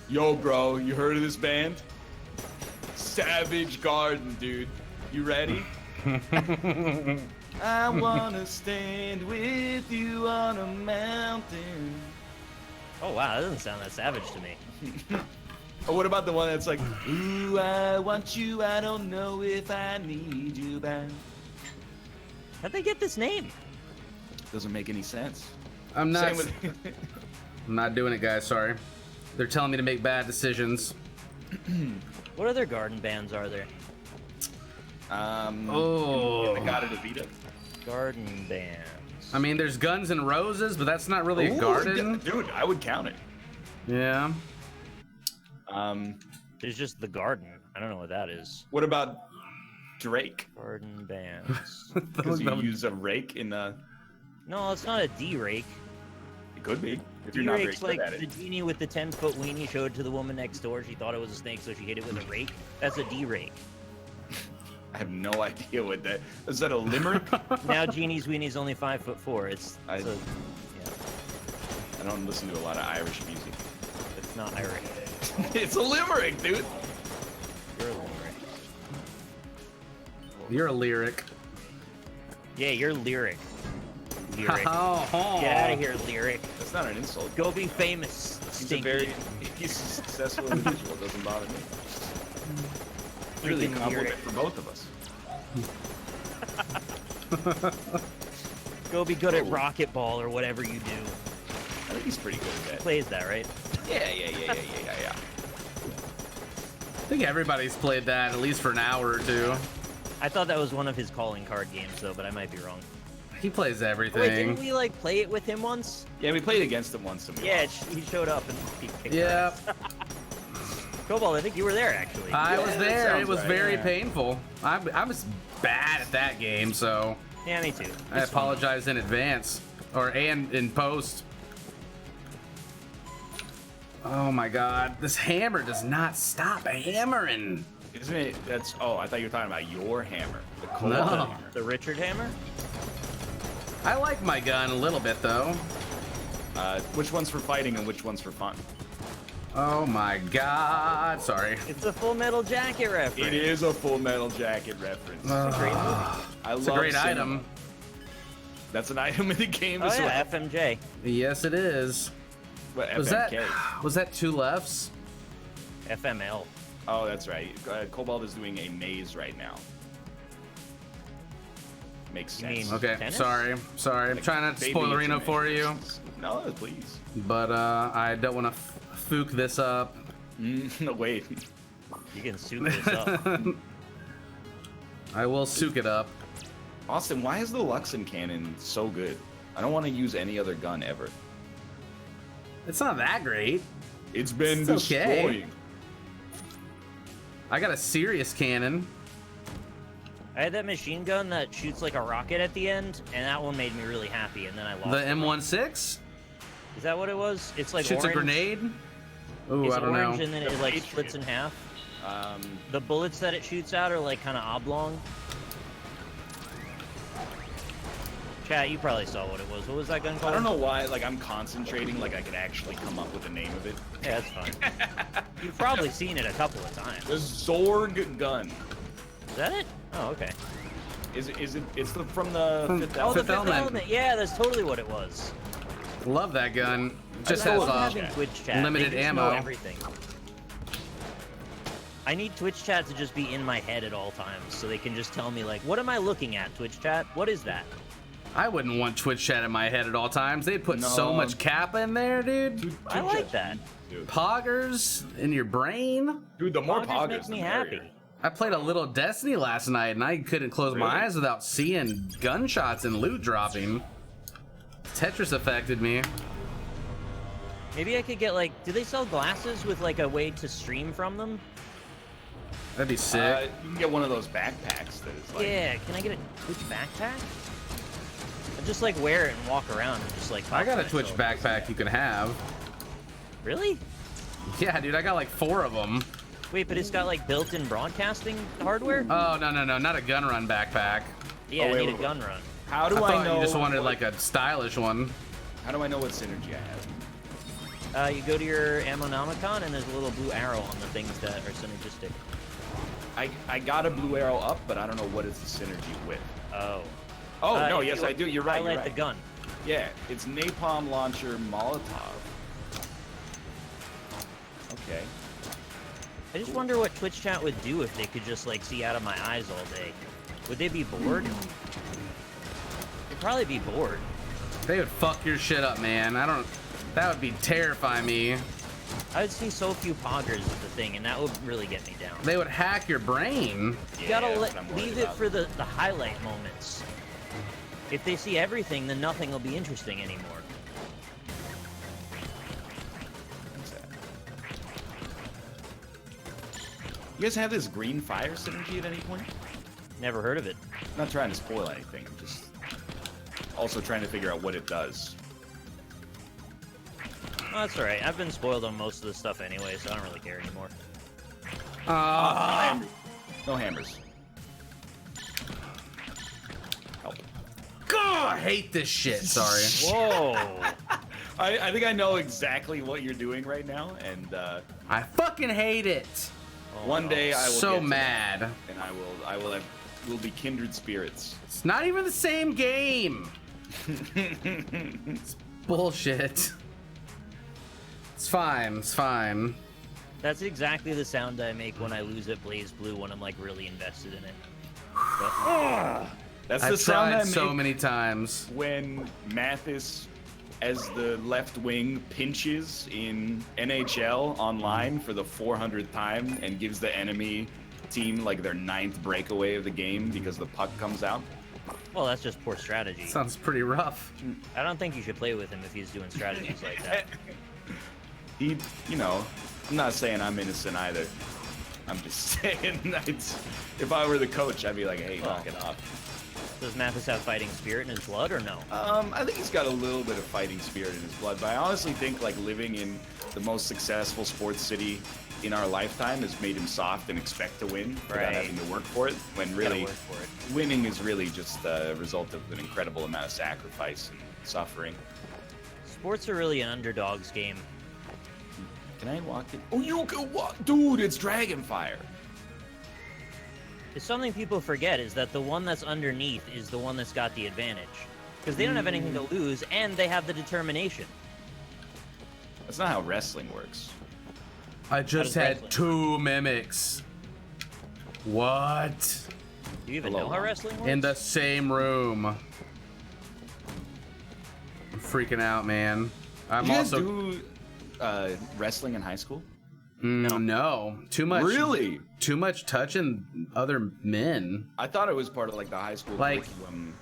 Yo, bro, you heard of this band? Savage Garden, dude. You ready? I wanna stand with you on a mountain. Oh, wow, that doesn't sound that savage to me. Or what about the one that's like, ooh, I want you, I don't know if I need you back. How'd they get this name? Doesn't make any sense. I'm not. Same with I'm not doing it, guys. Sorry. They're telling me to make bad decisions. What other garden bands are there? Oh. I got it, Avita. Garden bands. I mean, there's Guns and Roses, but that's not really a Ooh, garden. dude, I would count it. Yeah. There's just the garden. I don't know what that is. What about Drake? Garden bands. Because you use a rake in the. No, it's not a D-rake. It could be if you're not very D-rake's good like at the it. genie with the 10-foot weenie showed to the woman next door. She thought it was a snake, so she hit it with a rake. That's a D-rake. I have no idea what that is. That a limerick? Now Genie's weenie's only 5'4". It's I- so, yeah, I don't listen to a lot of Irish music. it's not Irish. It's a limerick, dude. You're a limerick. You're a lyric. Yeah, you're lyric. Lyric. Oh, Get out of here, lyric. That's not an insult. Go be famous. He's a Stinky. he's a successful individual. It doesn't bother me. It's really a Freaking compliment lyric. for both of us. Go be good at racquetball or whatever you do. I think he's pretty good at that. Plays that, right? Yeah. I think everybody's played that at least for an hour or two. I thought that was one of his calling card games, though, but I might be wrong. He plays Wait, everything. didn't we like play it with him once? Yeah, we played against him once. And we Yeah, lost. he showed up and he kicked Yeah, our ass. Cobalt, I think you were there actually. I was that there. sounds It was right, very yeah. painful. I was bad at that game, so Yeah, me too. I This one. apologize in advance and in post. Oh my god, this hammer does not stop hammering. Isn't it? That's. Oh, I thought you were talking about your hammer, the Cobalt No. hammer. The Richard Hammer? I like my gun a little bit though. Which one's for fighting and which one's for fun? Oh my god. Sorry. It's a Full Metal Jacket reference. It is a Full Metal Jacket reference. It's a great movie. It's a great item. That's an item in the game Oh as yeah, well. FMJ. Yes, it is. What, Was FMK? was that 2 lefts? FML. Oh, that's right. Cobalt is doing a maze right now. Makes You mean- sense. Okay, Tennis? sorry. I'm trying not to Baby spoil Arena for you, imaginations. No, please. but I don't want to fook this up. No, wait. You can soup this up. I will sook it up. Austin, why is the Luxon cannon so good? I don't want to use any other gun ever. It's not that great. It's been It's okay. destroying. I got a serious cannon. I had that machine gun that shoots like a rocket at the end, and that one made me really happy, and then I lost The it. M16 Is that what it was? It's like shoots orange. a grenade. Ooh, It's I don't orange, know. and then it The like Patriot. splits in half. Um, The bullets that it shoots out are like kind of oblong. Chat, you probably saw what it was. What was that gun called? I don't know why, like, I'm concentrating like I could actually come up with the name of it. Yeah, that's fine. You've probably seen it a couple of times. The Zorg gun. Is that it? Oh, okay. Is it? It's from the From- Fifth Oh, Element. the Fifth Fifth Element. Element. Yeah, that's totally what it was. Love that gun. Just I has love having chat. Twitch chat. limited They just know ammo. everything. I need Twitch chat to just be in my head at all times, so they can just tell me like, "What am I looking at?" Twitch chat. What is that? I wouldn't want Twitch chat in my head at all times. They put so No. much kappa in there, dude. I like that. Dude, Poggers in your brain. the more Poggers poggers, makes me the happy. merrier. I played a little Destiny last night and I couldn't close my Really? eyes without seeing gunshots and loot dropping. Tetris affected me. Maybe I could get like, do they sell glasses with like a way to stream from them? That'd be sick. You can get one of those backpacks that is like. Yeah, can I get a Twitch backpack? I just like wear it and walk around and just like. I got a talk to Twitch myself. backpack you can have. Really? Yeah, dude, I got like 4 of them. Wait, but it's got like built-in broadcasting hardware? Oh, no, not a gun run backpack. Yeah, oh, I wait, need wait, a gun run. How do I I, thought know? you just wanted like a stylish one. How do I know what synergy I have? You go to your Ammonomicon and there's a little blue arrow on the things that are synergistic. I got a blue arrow up, but I don't know what is the synergy with. Oh. Oh no, if yes you I do. You're right. Highlight You're right. the gun. Yeah, it's napalm launcher Molotov. Okay. I just wonder what Twitch chat would do if they could just like see out of my eyes all day. Would they be bored? They'd probably be bored. They would fuck your shit up, man. That would be terrifying me. I would see so few poggers is the thing, and that would really get me down. They would hack your brain. You gotta that's what I'm worried leave it about. for the highlight moments. If they see everything, then nothing will be interesting anymore. What's that? You guys have this green fire synergy at any point? Never heard of it. I'm not trying to spoil anything. I'm just also trying to figure out what it does. Oh, that's alright. I've been spoiled on most of the stuff anyway, so I don't really care anymore. No hammers. Help. God, I hate this shit. Sorry. Whoa! I think I know exactly what you're doing right now, and I fucking hate it. one day I will So get to mad. that, and we'll be kindred spirits. It's not even the same game. It's bullshit. It's fine. It's fine. That's exactly the sound I make when I lose at Blaze Blue when I'm like really invested in it. But, That's the I've sound I tried make so many times. when Mathis, as the left wing, pinches in NHL online for the 400th time and gives the enemy team like their 9th breakaway of the game because the puck comes out. well, that's just poor strategy. Sounds pretty rough. I don't think you should play with him if he's doing strategies like that. I'm not saying I'm innocent either. I'm just saying that if I were the coach, I'd be like, hey, knock it off. Does Mathis have fighting spirit in his blood or no? I think he's got a little bit of fighting spirit in his blood, but I honestly think like living in the most successful sports city in our lifetime has made him soft and expect to win without Right. having to work for it. When Gotta really, work for it. winning is really just a result of an incredible amount of sacrifice and suffering. Sports are really an underdog's game. Can I walk it? Oh, you can walk, dude. It's Dragonfire. It's something people forget is that the one that's underneath is the one that's got the advantage. Because they don't have anything to lose, and they have the determination. That's not how wrestling works. I just had 2 mimics. What? Do you even Hello. know how wrestling works? In the same room. I'm freaking out, man. I'm Did you guys also do wrestling in high school? no. Too much. Really? Too much touching other men. I thought it was part of like the high school Like, curriculum.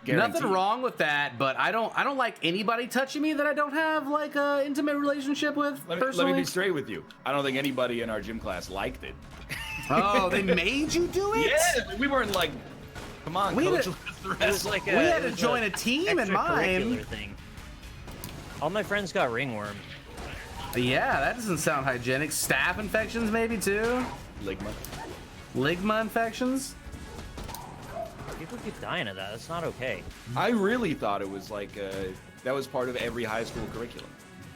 Nothing Guaranteed. wrong with that, but I don't like anybody touching me that I don't have like a intimate relationship with. Let personally. me be straight with you. I don't think anybody in our gym class liked it. Oh, they made you do it? Yeah, we weren't like, come on, We coach. had- let's It was like We had it to was join a team in extracurricular mine. thing. All my friends got ringworm. Yeah, that doesn't sound hygienic. Staph infections maybe too. Ligma. Ligma infections. People keep dying of that. That's not okay. I really thought it was like that was part of every high school curriculum.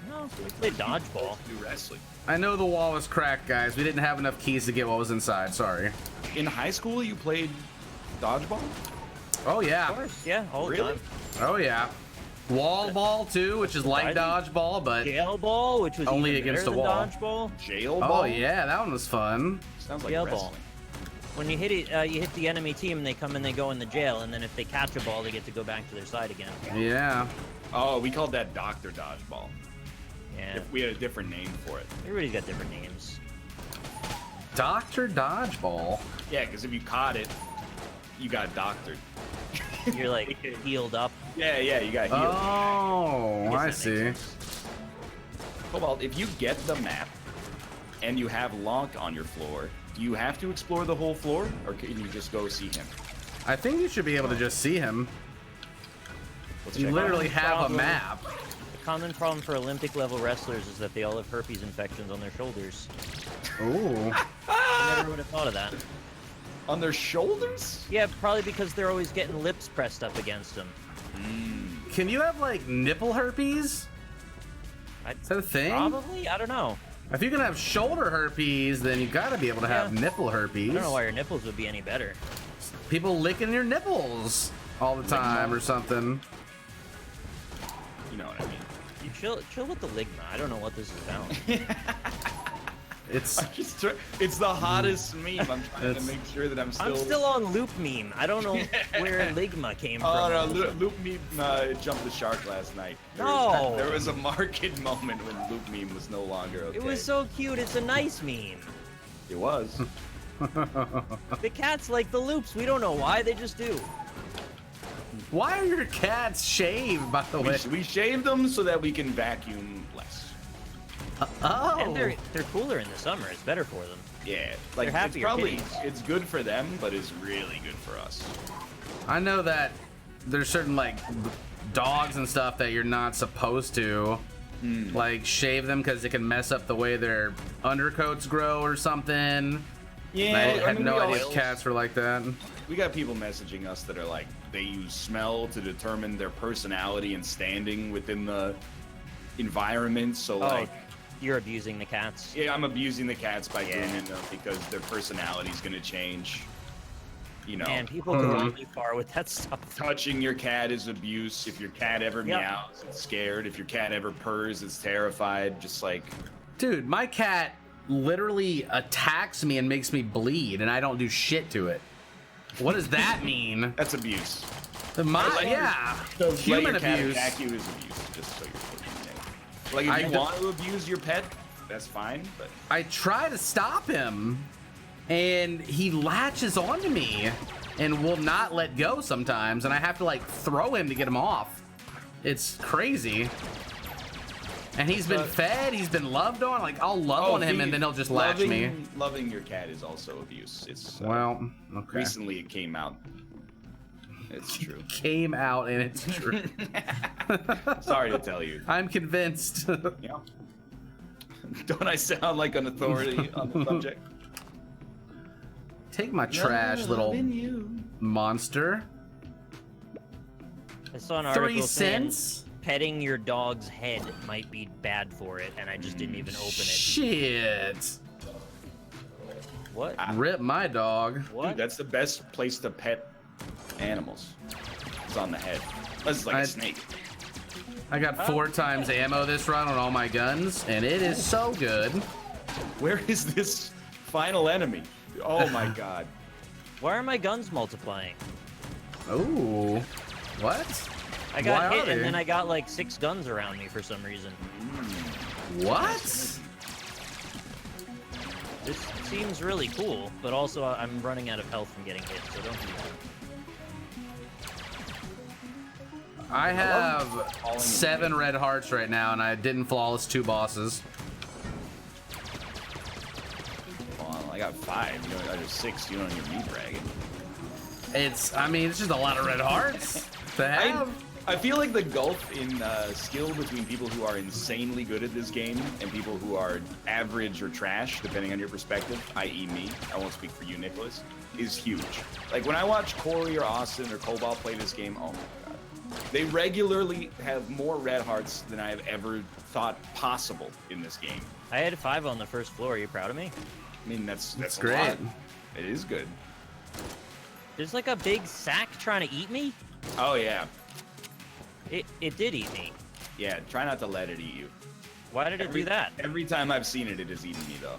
No, we played dodgeball. Do wrestling. I know the wall was cracked, guys. We didn't have enough keys to get what was inside. Sorry. In high school, you played dodgeball? Oh Of yeah. course, yeah, all the Really? time. Oh yeah. Wall ball too, which is like dodgeball, but Jail ball, which was Only even against better the than wall. dodgeball. Jail oh ball? yeah, that one was fun. Sounds like Jail wrestling. ball. When you hit it, you hit the enemy team, and they come and they go in the jail, and then if they catch a ball, they get to go back to their side again. Yeah. Oh, we called that Dr. Dodgeball. Yeah, We had a different name for it. everybody's got different names. Dr. Dodgeball. Yeah, because if you caught it, you got doctored. You're like healed up. Yeah, you got healed. Oh, I guess that see. makes sense. Cobalt, if you get the map and you have Lonk on your floor, do you have to explore the whole floor, or can you just go see him? I think you should be able to just see him. Let's You check literally out. have a Problem. map. The common problem for Olympic level wrestlers is that they all have herpes infections on their shoulders. Ooh. I never would have thought of that. On their shoulders? Yeah, probably because they're always getting lips pressed up against them. Can you have like nipple herpes? Is that a thing? Probably? I don't know. If you can have shoulder herpes, then you gotta be able to have Yeah. nipple herpes. I don't know why your nipples would be any better. People licking your nipples all the time or something. You know what I mean. You chill with the ligma. I don't know what this is about. It's It's the hottest meme. I'm trying to It's- make sure that I'm I'm still on loop meme. I don't know where ligma came from. Oh no, Loop Meme jumped the shark last night. No. There was a market moment when Loop Meme was no longer okay. It was so cute. It's a nice meme. It was. The cats like the loops. We don't know why. They just do. Why are your cats shaved, by the way? We shaved them so that we can vacuum less. Oh. And they're cooler in the summer. It's better for them. Yeah, like They're it's happier probably kitties. it's good for them, but it's really good for us. I know that there's certain like dogs and stuff that you're not supposed to like shave them because it can mess up the way their undercoats grow or something. Yeah, I had mean, no we idea all- cats were like that. We got people messaging us that are like they use smell to determine their personality and standing within the environment. So like, You're abusing the cats. yeah, I'm abusing the cats by Yeah. doing it because their personality is gonna change. You know, Man, people go really far with that stuff. touching your cat is abuse. If your cat ever Yep. meows, it's scared. If your cat ever purrs, it's terrified. Just like, Dude, my cat literally attacks me and makes me bleed, and I don't do shit to it. What does that mean? that's abuse. Yeah, Let human your cat abuse. attack you is abuse. Just so you're like, if I you d- want to abuse your pet, that's fine. But I try to stop him, and he latches onto me and will not let go sometimes, and I have to like throw him to get him off. It's crazy. And he's been fed, he's been loved on. Like I'll love on him, and then he'll just latch me. Loving your cat is also abuse. It's Well, okay. recently it came out. It's true. Came out, and it's true. Sorry to tell you. I'm convinced. Yeah. Don't I sound like an authority on the subject? Take my trash, little Loving you. monster. I saw an article 3 saying cents. petting your dog's head might be bad for it, and I just didn't even open it. Shit. What? Rip my dog. What? Dude, that's the best place to pet animals. It's on the head. Unless it's like a snake. I got 4 times ammo this run on all my guns, and it is so good. Where is this final enemy? Oh my god. Why are my guns multiplying? Ooh. What? I got Why hit are and they? then I got like 6 guns around me for some reason. What? This seems really cool, but also I'm running out of health from getting hit, so don't do that. I have 7 red hearts right now, and I didn't flawless 2 bosses. Well, I got 5. You know, I have 6. You don't hear me bragging. I mean, it's just a lot of red hearts to have. I feel like the gulf in skill between people who are insanely good at this game and people who are average or trash, depending on your perspective, i.e. me, I won't speak for you, Nicholas, is huge. Like, when I watch Corey or Austin or Cobalt play this game, oh my god. They regularly have more red hearts than I have ever thought possible in this game. I had 5 on the first floor. Are you proud of me? I mean, that's a great. lot. It is good. There's like a big sack trying to eat me? Oh, yeah. It did eat me. Yeah, try not to let it eat you. Why did it do that? Every time I've seen it, it has eaten me, though.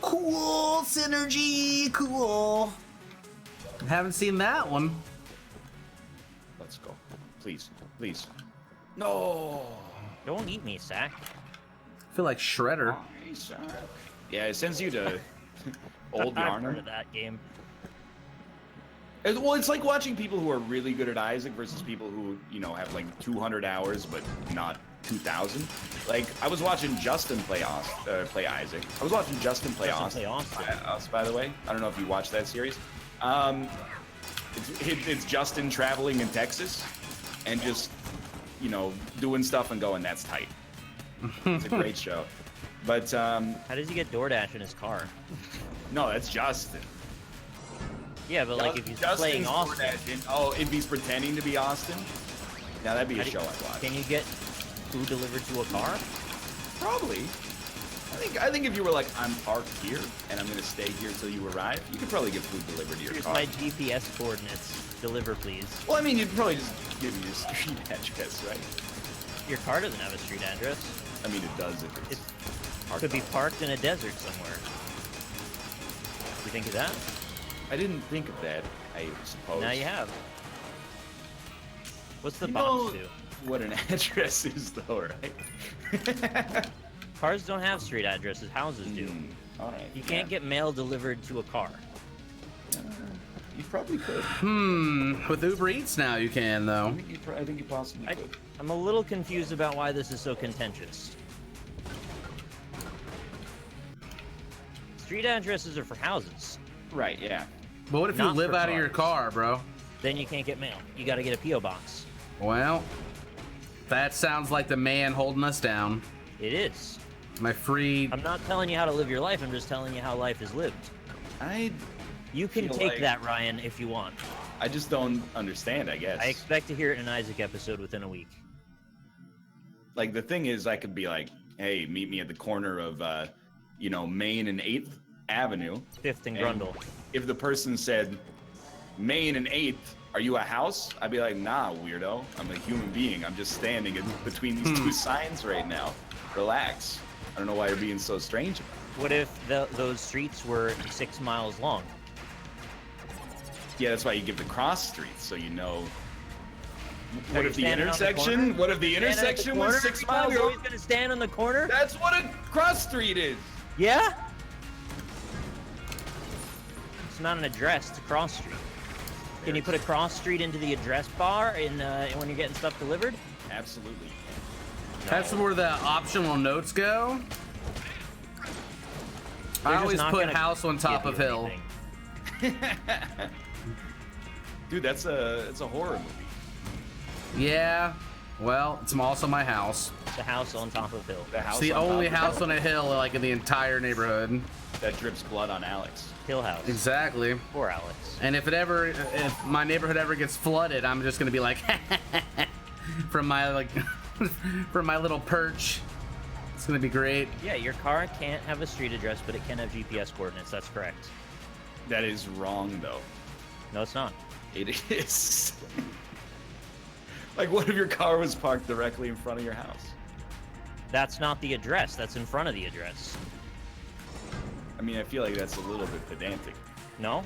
Cool synergy, cool. Haven't seen that one. Let's go. Please, please. No. Don't eat me, sack. I feel like Shredder. Yeah, it sends you to old I've heard Yarner. of that game. Well, it's like watching people who are really good at Isaac versus people who, you know, have like 200 hours but not 2,000. Like, I was watching Justin play Isaac. I was watching Justin play Austin. By the way. I don't know if you watched that series. It's Justin traveling in Texas and just, you know, doing stuff and going, that's tight. It's a great show. But, How does he get DoorDash in his car? no, that's Justin. Yeah, but like if he's Justin's playing Austin, if he's pretending to be Austin, now that'd be a show I'd watch. can you get food delivered to a car? Probably. I think if you were like, I'm parked here and I'm gonna stay here till you arrive, you could probably get food delivered to your Here's car. my GPS coordinates. Deliver, please. Well, I mean, you'd probably just give me your street address, right? Your car doesn't have a street address. I mean, it does if it's It could be parked in a desert somewhere. You think of that? I didn't think of that, I suppose. Now you have. What's the You box know do? what an address is, though, right? Cars don't have street addresses. Houses do. All right. You can't get mail delivered to a car. You probably could. With Uber Eats now you can, though. I think you possibly could. I'm a little confused about why this is so contentious. Street addresses are for houses. Right, yeah. But what if you Not live for out of your cars. car, bro? Then you can't get mail. You got to get a P.O. box. Well, that sounds like the man holding us down. It is. My free... I'm not telling you how to live your life. I'm just telling you how life is lived. You can feel take like- that, Ryan, if you want. I just don't understand, I guess. I expect to hear it in an Isaac episode within a week. Like, the thing is, I could be like, hey, meet me at the corner of, you know, Main and 8th Avenue. 5th and And Grundle. if the person said, Main and 8th, are you a house? I'd be like, nah, weirdo. I'm a human being. I'm just standing between these two signs right now. Relax. I don't know why you're being so strange about it. What if those streets were 6 miles long? Yeah, that's why you give the cross streets, so you know. Are What you if the standing on the intersection? corner? What if the Stand at the intersection corner? was 6 miles You're long? always going to stand on the corner? That's what a cross street is. Yeah? It's not an address, it's a cross street. Can you put a cross street into the address bar when you're getting stuff delivered? Absolutely. That's where the optional notes go. They're I just always not put gonna house on top give of you hill. anything. Dude, it's a horror movie. Yeah. Well, it's also my house. The house on top of hill. The house It's the on only top of house on a hill like in the entire neighborhood. that drips blood on Alex. Hill house. Exactly. Poor Alex. And if my neighborhood ever gets flooded, I'm just gonna be like, from my like from my little perch. It's gonna be great. Yeah, your car can't have a street address, but it can have GPS coordinates. That's correct. That is wrong, though. No, it's not. It is. Like, what if your car was parked directly in front of your house? That's not the address. That's in front of the address. I mean, I feel like that's a little bit pedantic. No?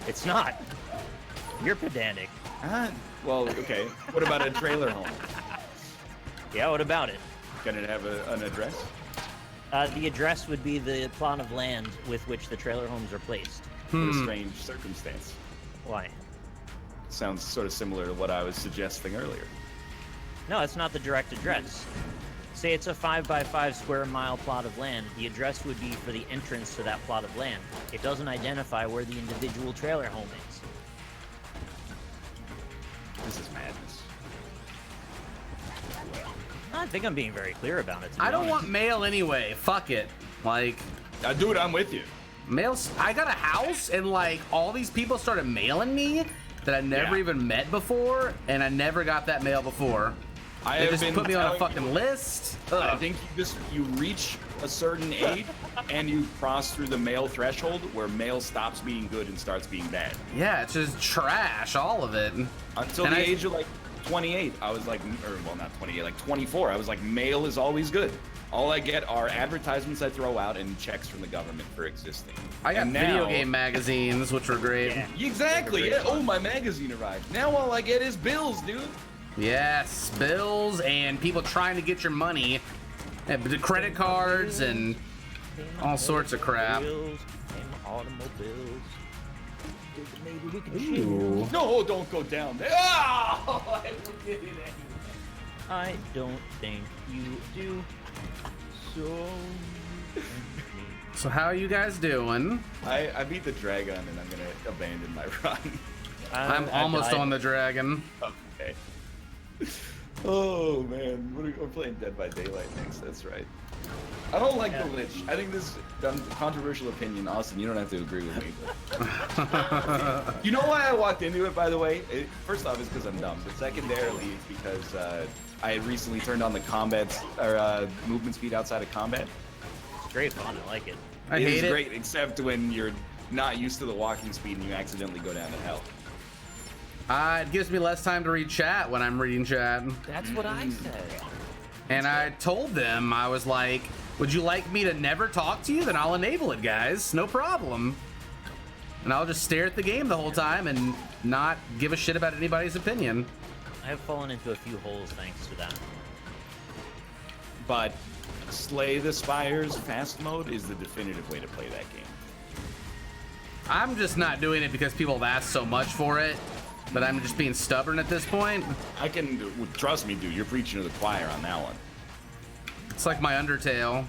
It's not. You're pedantic. Well, okay. What about a trailer home? Yeah, what about it? Can it have an address? The address would be the plot of land with which the trailer homes are placed. What a strange circumstance. Why? Sounds sort of similar to what I was suggesting earlier. No, it's not the direct address. Say it's a 5 by 5 square mile plot of land. The address would be for the entrance to that plot of land. It doesn't identify where the individual trailer home is. This is madness. I think I'm being very clear about it. I don't want mail anyway. Fuck it. Like, Dude, I'm with you. mails. I got a house, and like all these people started mailing me that I never even met before, and I never got that mail before. They just put me on a fucking list. I think you reach a certain age and you cross through the mail threshold where mail stops being good and starts being bad. Yeah, it's just trash, all of it. Until the age of like 28, I was like, or well, not 28, like 24. I was like, mail is always good. All I get are advertisements I throw out and checks from the government for existing. I got video game magazines, which were great. Yeah, exactly. Yeah. Oh, my magazine arrived. Now all I get is bills, dude. Yes, bills and people trying to get your money, and the credit cards and all sorts of crap. Automobiles. Maybe we can Ooh. No, don't go down there. Oh, I don't think you do. So how are you guys doing? I beat the dragon and I'm gonna abandon my run. I'm almost on the dragon. Okay. Oh man, we're playing Dead by Daylight next. That's right. I don't like the Lich. I think this controversial opinion, Austin. You don't have to agree with me. But... You know why I walked into it, by the way? First off, it's because I'm dumb. But secondarily, it's because I had recently turned on the combat or movement speed outside of combat. It's great fun. I like it. I hate it. It's great, except when you're not used to the walking speed and you accidentally go down to hell. It gives me less time to read chat when I'm reading chat. That's what I said. And I told them, I was like, would you like me to never talk to you? Then I'll enable it, guys. No problem. And I'll just stare at the game the whole time and not give a shit about anybody's opinion. I have fallen into a few holes thanks to that. But Slay the Spires fast mode is the definitive way to play that game. I'm just not doing it because people have asked so much for it. But I'm just being stubborn at this point. I can, trust me, dude, you're preaching to the choir on that one. It's like my Undertale.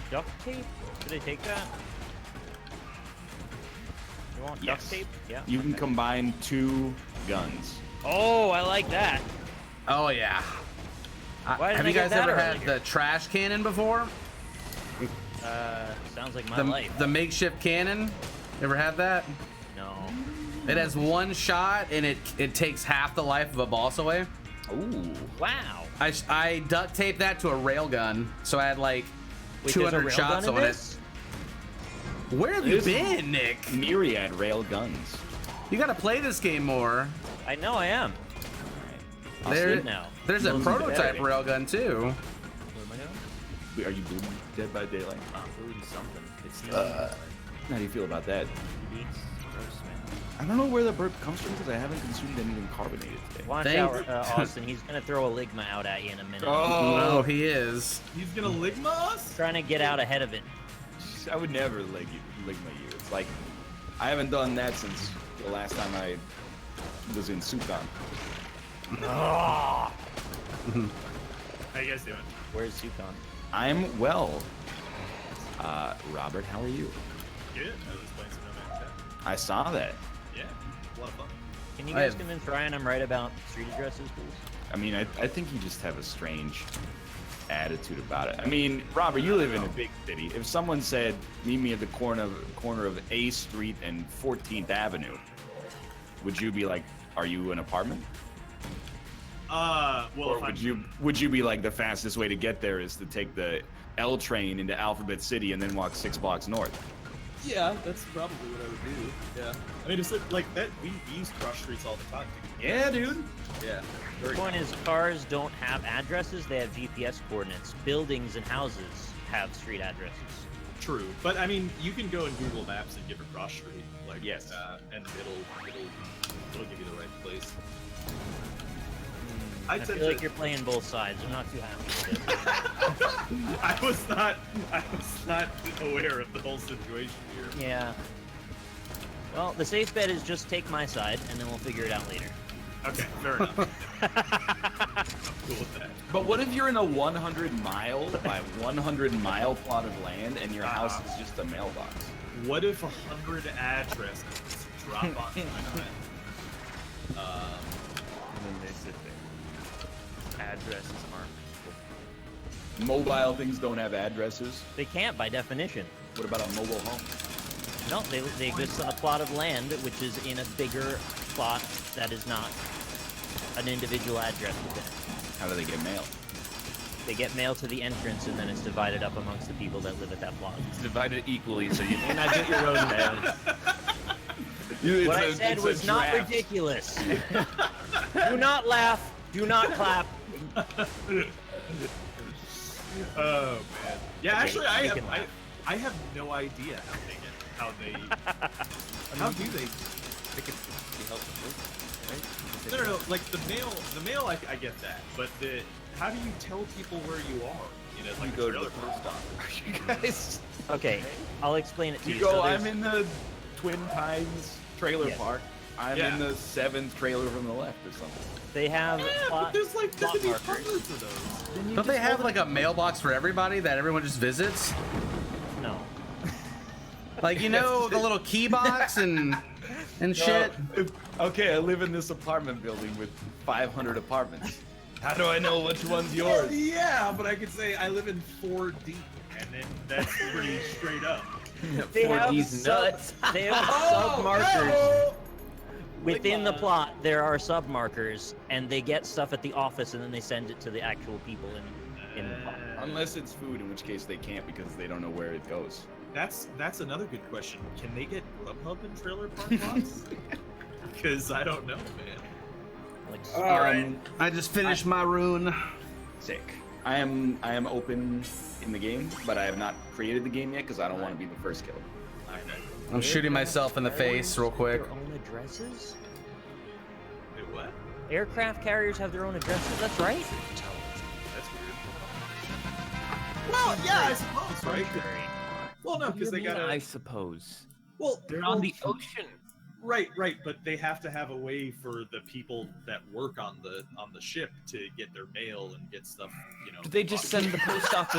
Duct tape? Should I take that? You want duct tape? Yeah. You can combine 2 guns. Oh, I like that. Oh, yeah. Have you guys ever had the trash cannon before? Sounds like my life. The makeshift cannon? Ever had that? No. It has 1 shot and it takes half the life of a boss away. Ooh. Wow. I duct taped that to a railgun, so I had like 200 shots on it. Where have you been, Nick? Myriad rail guns. You gotta play this game more. I know I am. There's a prototype railgun too. Are you doing Dead by Daylight? I'm doing something. It's How do you feel about that? I don't know where the burp comes from because I haven't consumed anything carbonated today. Watch out, Austin. He's gonna throw a Ligma out at you in a minute. Oh, no, he is. He's gonna Ligma us? Trying to get out ahead of it. I would never Ligma you. It's like, I haven't done that since the last time I was in Sukan. Oh. How you guys doing? Where's Yukon? I'm well. Robert, how are you? Good. I was playing some No Man's Sky. I saw that. Yeah, a lot of fun. Can you guys convince Ryan I'm right about street addresses, please? I mean, I think you just have a strange attitude about it. I mean, Robert, you live in a big city. If someone said, meet me at the corner of A Street and 14th Avenue, would you be like, are you an apartment? Well, Or if I'm, would you be like, the fastest way to get there is to take the L train into Alphabet City and then walk 6 blocks north? yeah, that's probably what I would do. Yeah. I mean, it's like that. We use cross streets all the time. Yeah, dude. Yeah. The point is, cars don't have addresses; they have GPS coordinates. Buildings and houses have street addresses. True, but I mean, you can go in Google Maps and give a cross street, like Yes. and it'll give you the right place. I tend feel like to- you're playing both sides. I'm not too happy with it. I was not aware of the whole situation here. Yeah. Well, the safe bet is just take my side, and then we'll figure it out later. Okay, fair enough. I'm cool with that. But what if you're in a 100 mile by 100 mile plot of land and your house is just a mailbox? What if 100 addresses drop on my land? And then they sit there. Addresses aren't. Mobile things don't have addresses. They can't, by definition. What about a mobile home? No, they exist on a plot of land, which is in a bigger plot that is not an individual address within it. How do they get mail? They get mail to the entrance, and then it's divided up amongst the people that live at that plot. It's divided equally, so you may not get your own mail. What I said was not ridiculous. Do not laugh. Do not clap. Oh man. Yeah, Okay, actually, you can laugh. I have no idea how they how do they They could be helpful, right? no like the mail I get that, but how do you tell people where you are? You know, like You go a to trailer the park. post office. You guys. Okay, I'll explain it to you. You go, So I'm there's- in the Twin Pines trailer Yes. park. I'm Yeah. in the 7th trailer from the left or something. They have Yeah, but plot, there's plot could be markers. hundreds of those. Don't they have like a mailbox for everybody that everyone just visits? No. Like, you know, the little key box and shit. Okay, I live in this apartment building with 500 apartments. How do I know which one's yours? Yeah, but I could say I live in 4D, and then that's pretty straight up. They have these nuts. They have sub markers. Within the plot, there are sub markers, and they get stuff at the office, and then they send it to the actual people in the plot. Unless it's food, in which case they can't because they don't know where it goes. That's another good question. Can they get Grubhub in trailer park lots? Because I don't know, man. Like, I just finished my rune. Sick. I am open in the game, but I have not created the game yet because I don't want to be the first killer. I'm shooting myself in the face real quick. Their own addresses? Wait, what? Aircraft carriers have their own addresses. That's right. That's weird. Well, yeah, I suppose, right? Well, no, because they gotta. I suppose. Well, They're on the ocean. Right, but they have to have a way for the people that work on the ship to get their mail and get stuff, you know. Did they just send the post office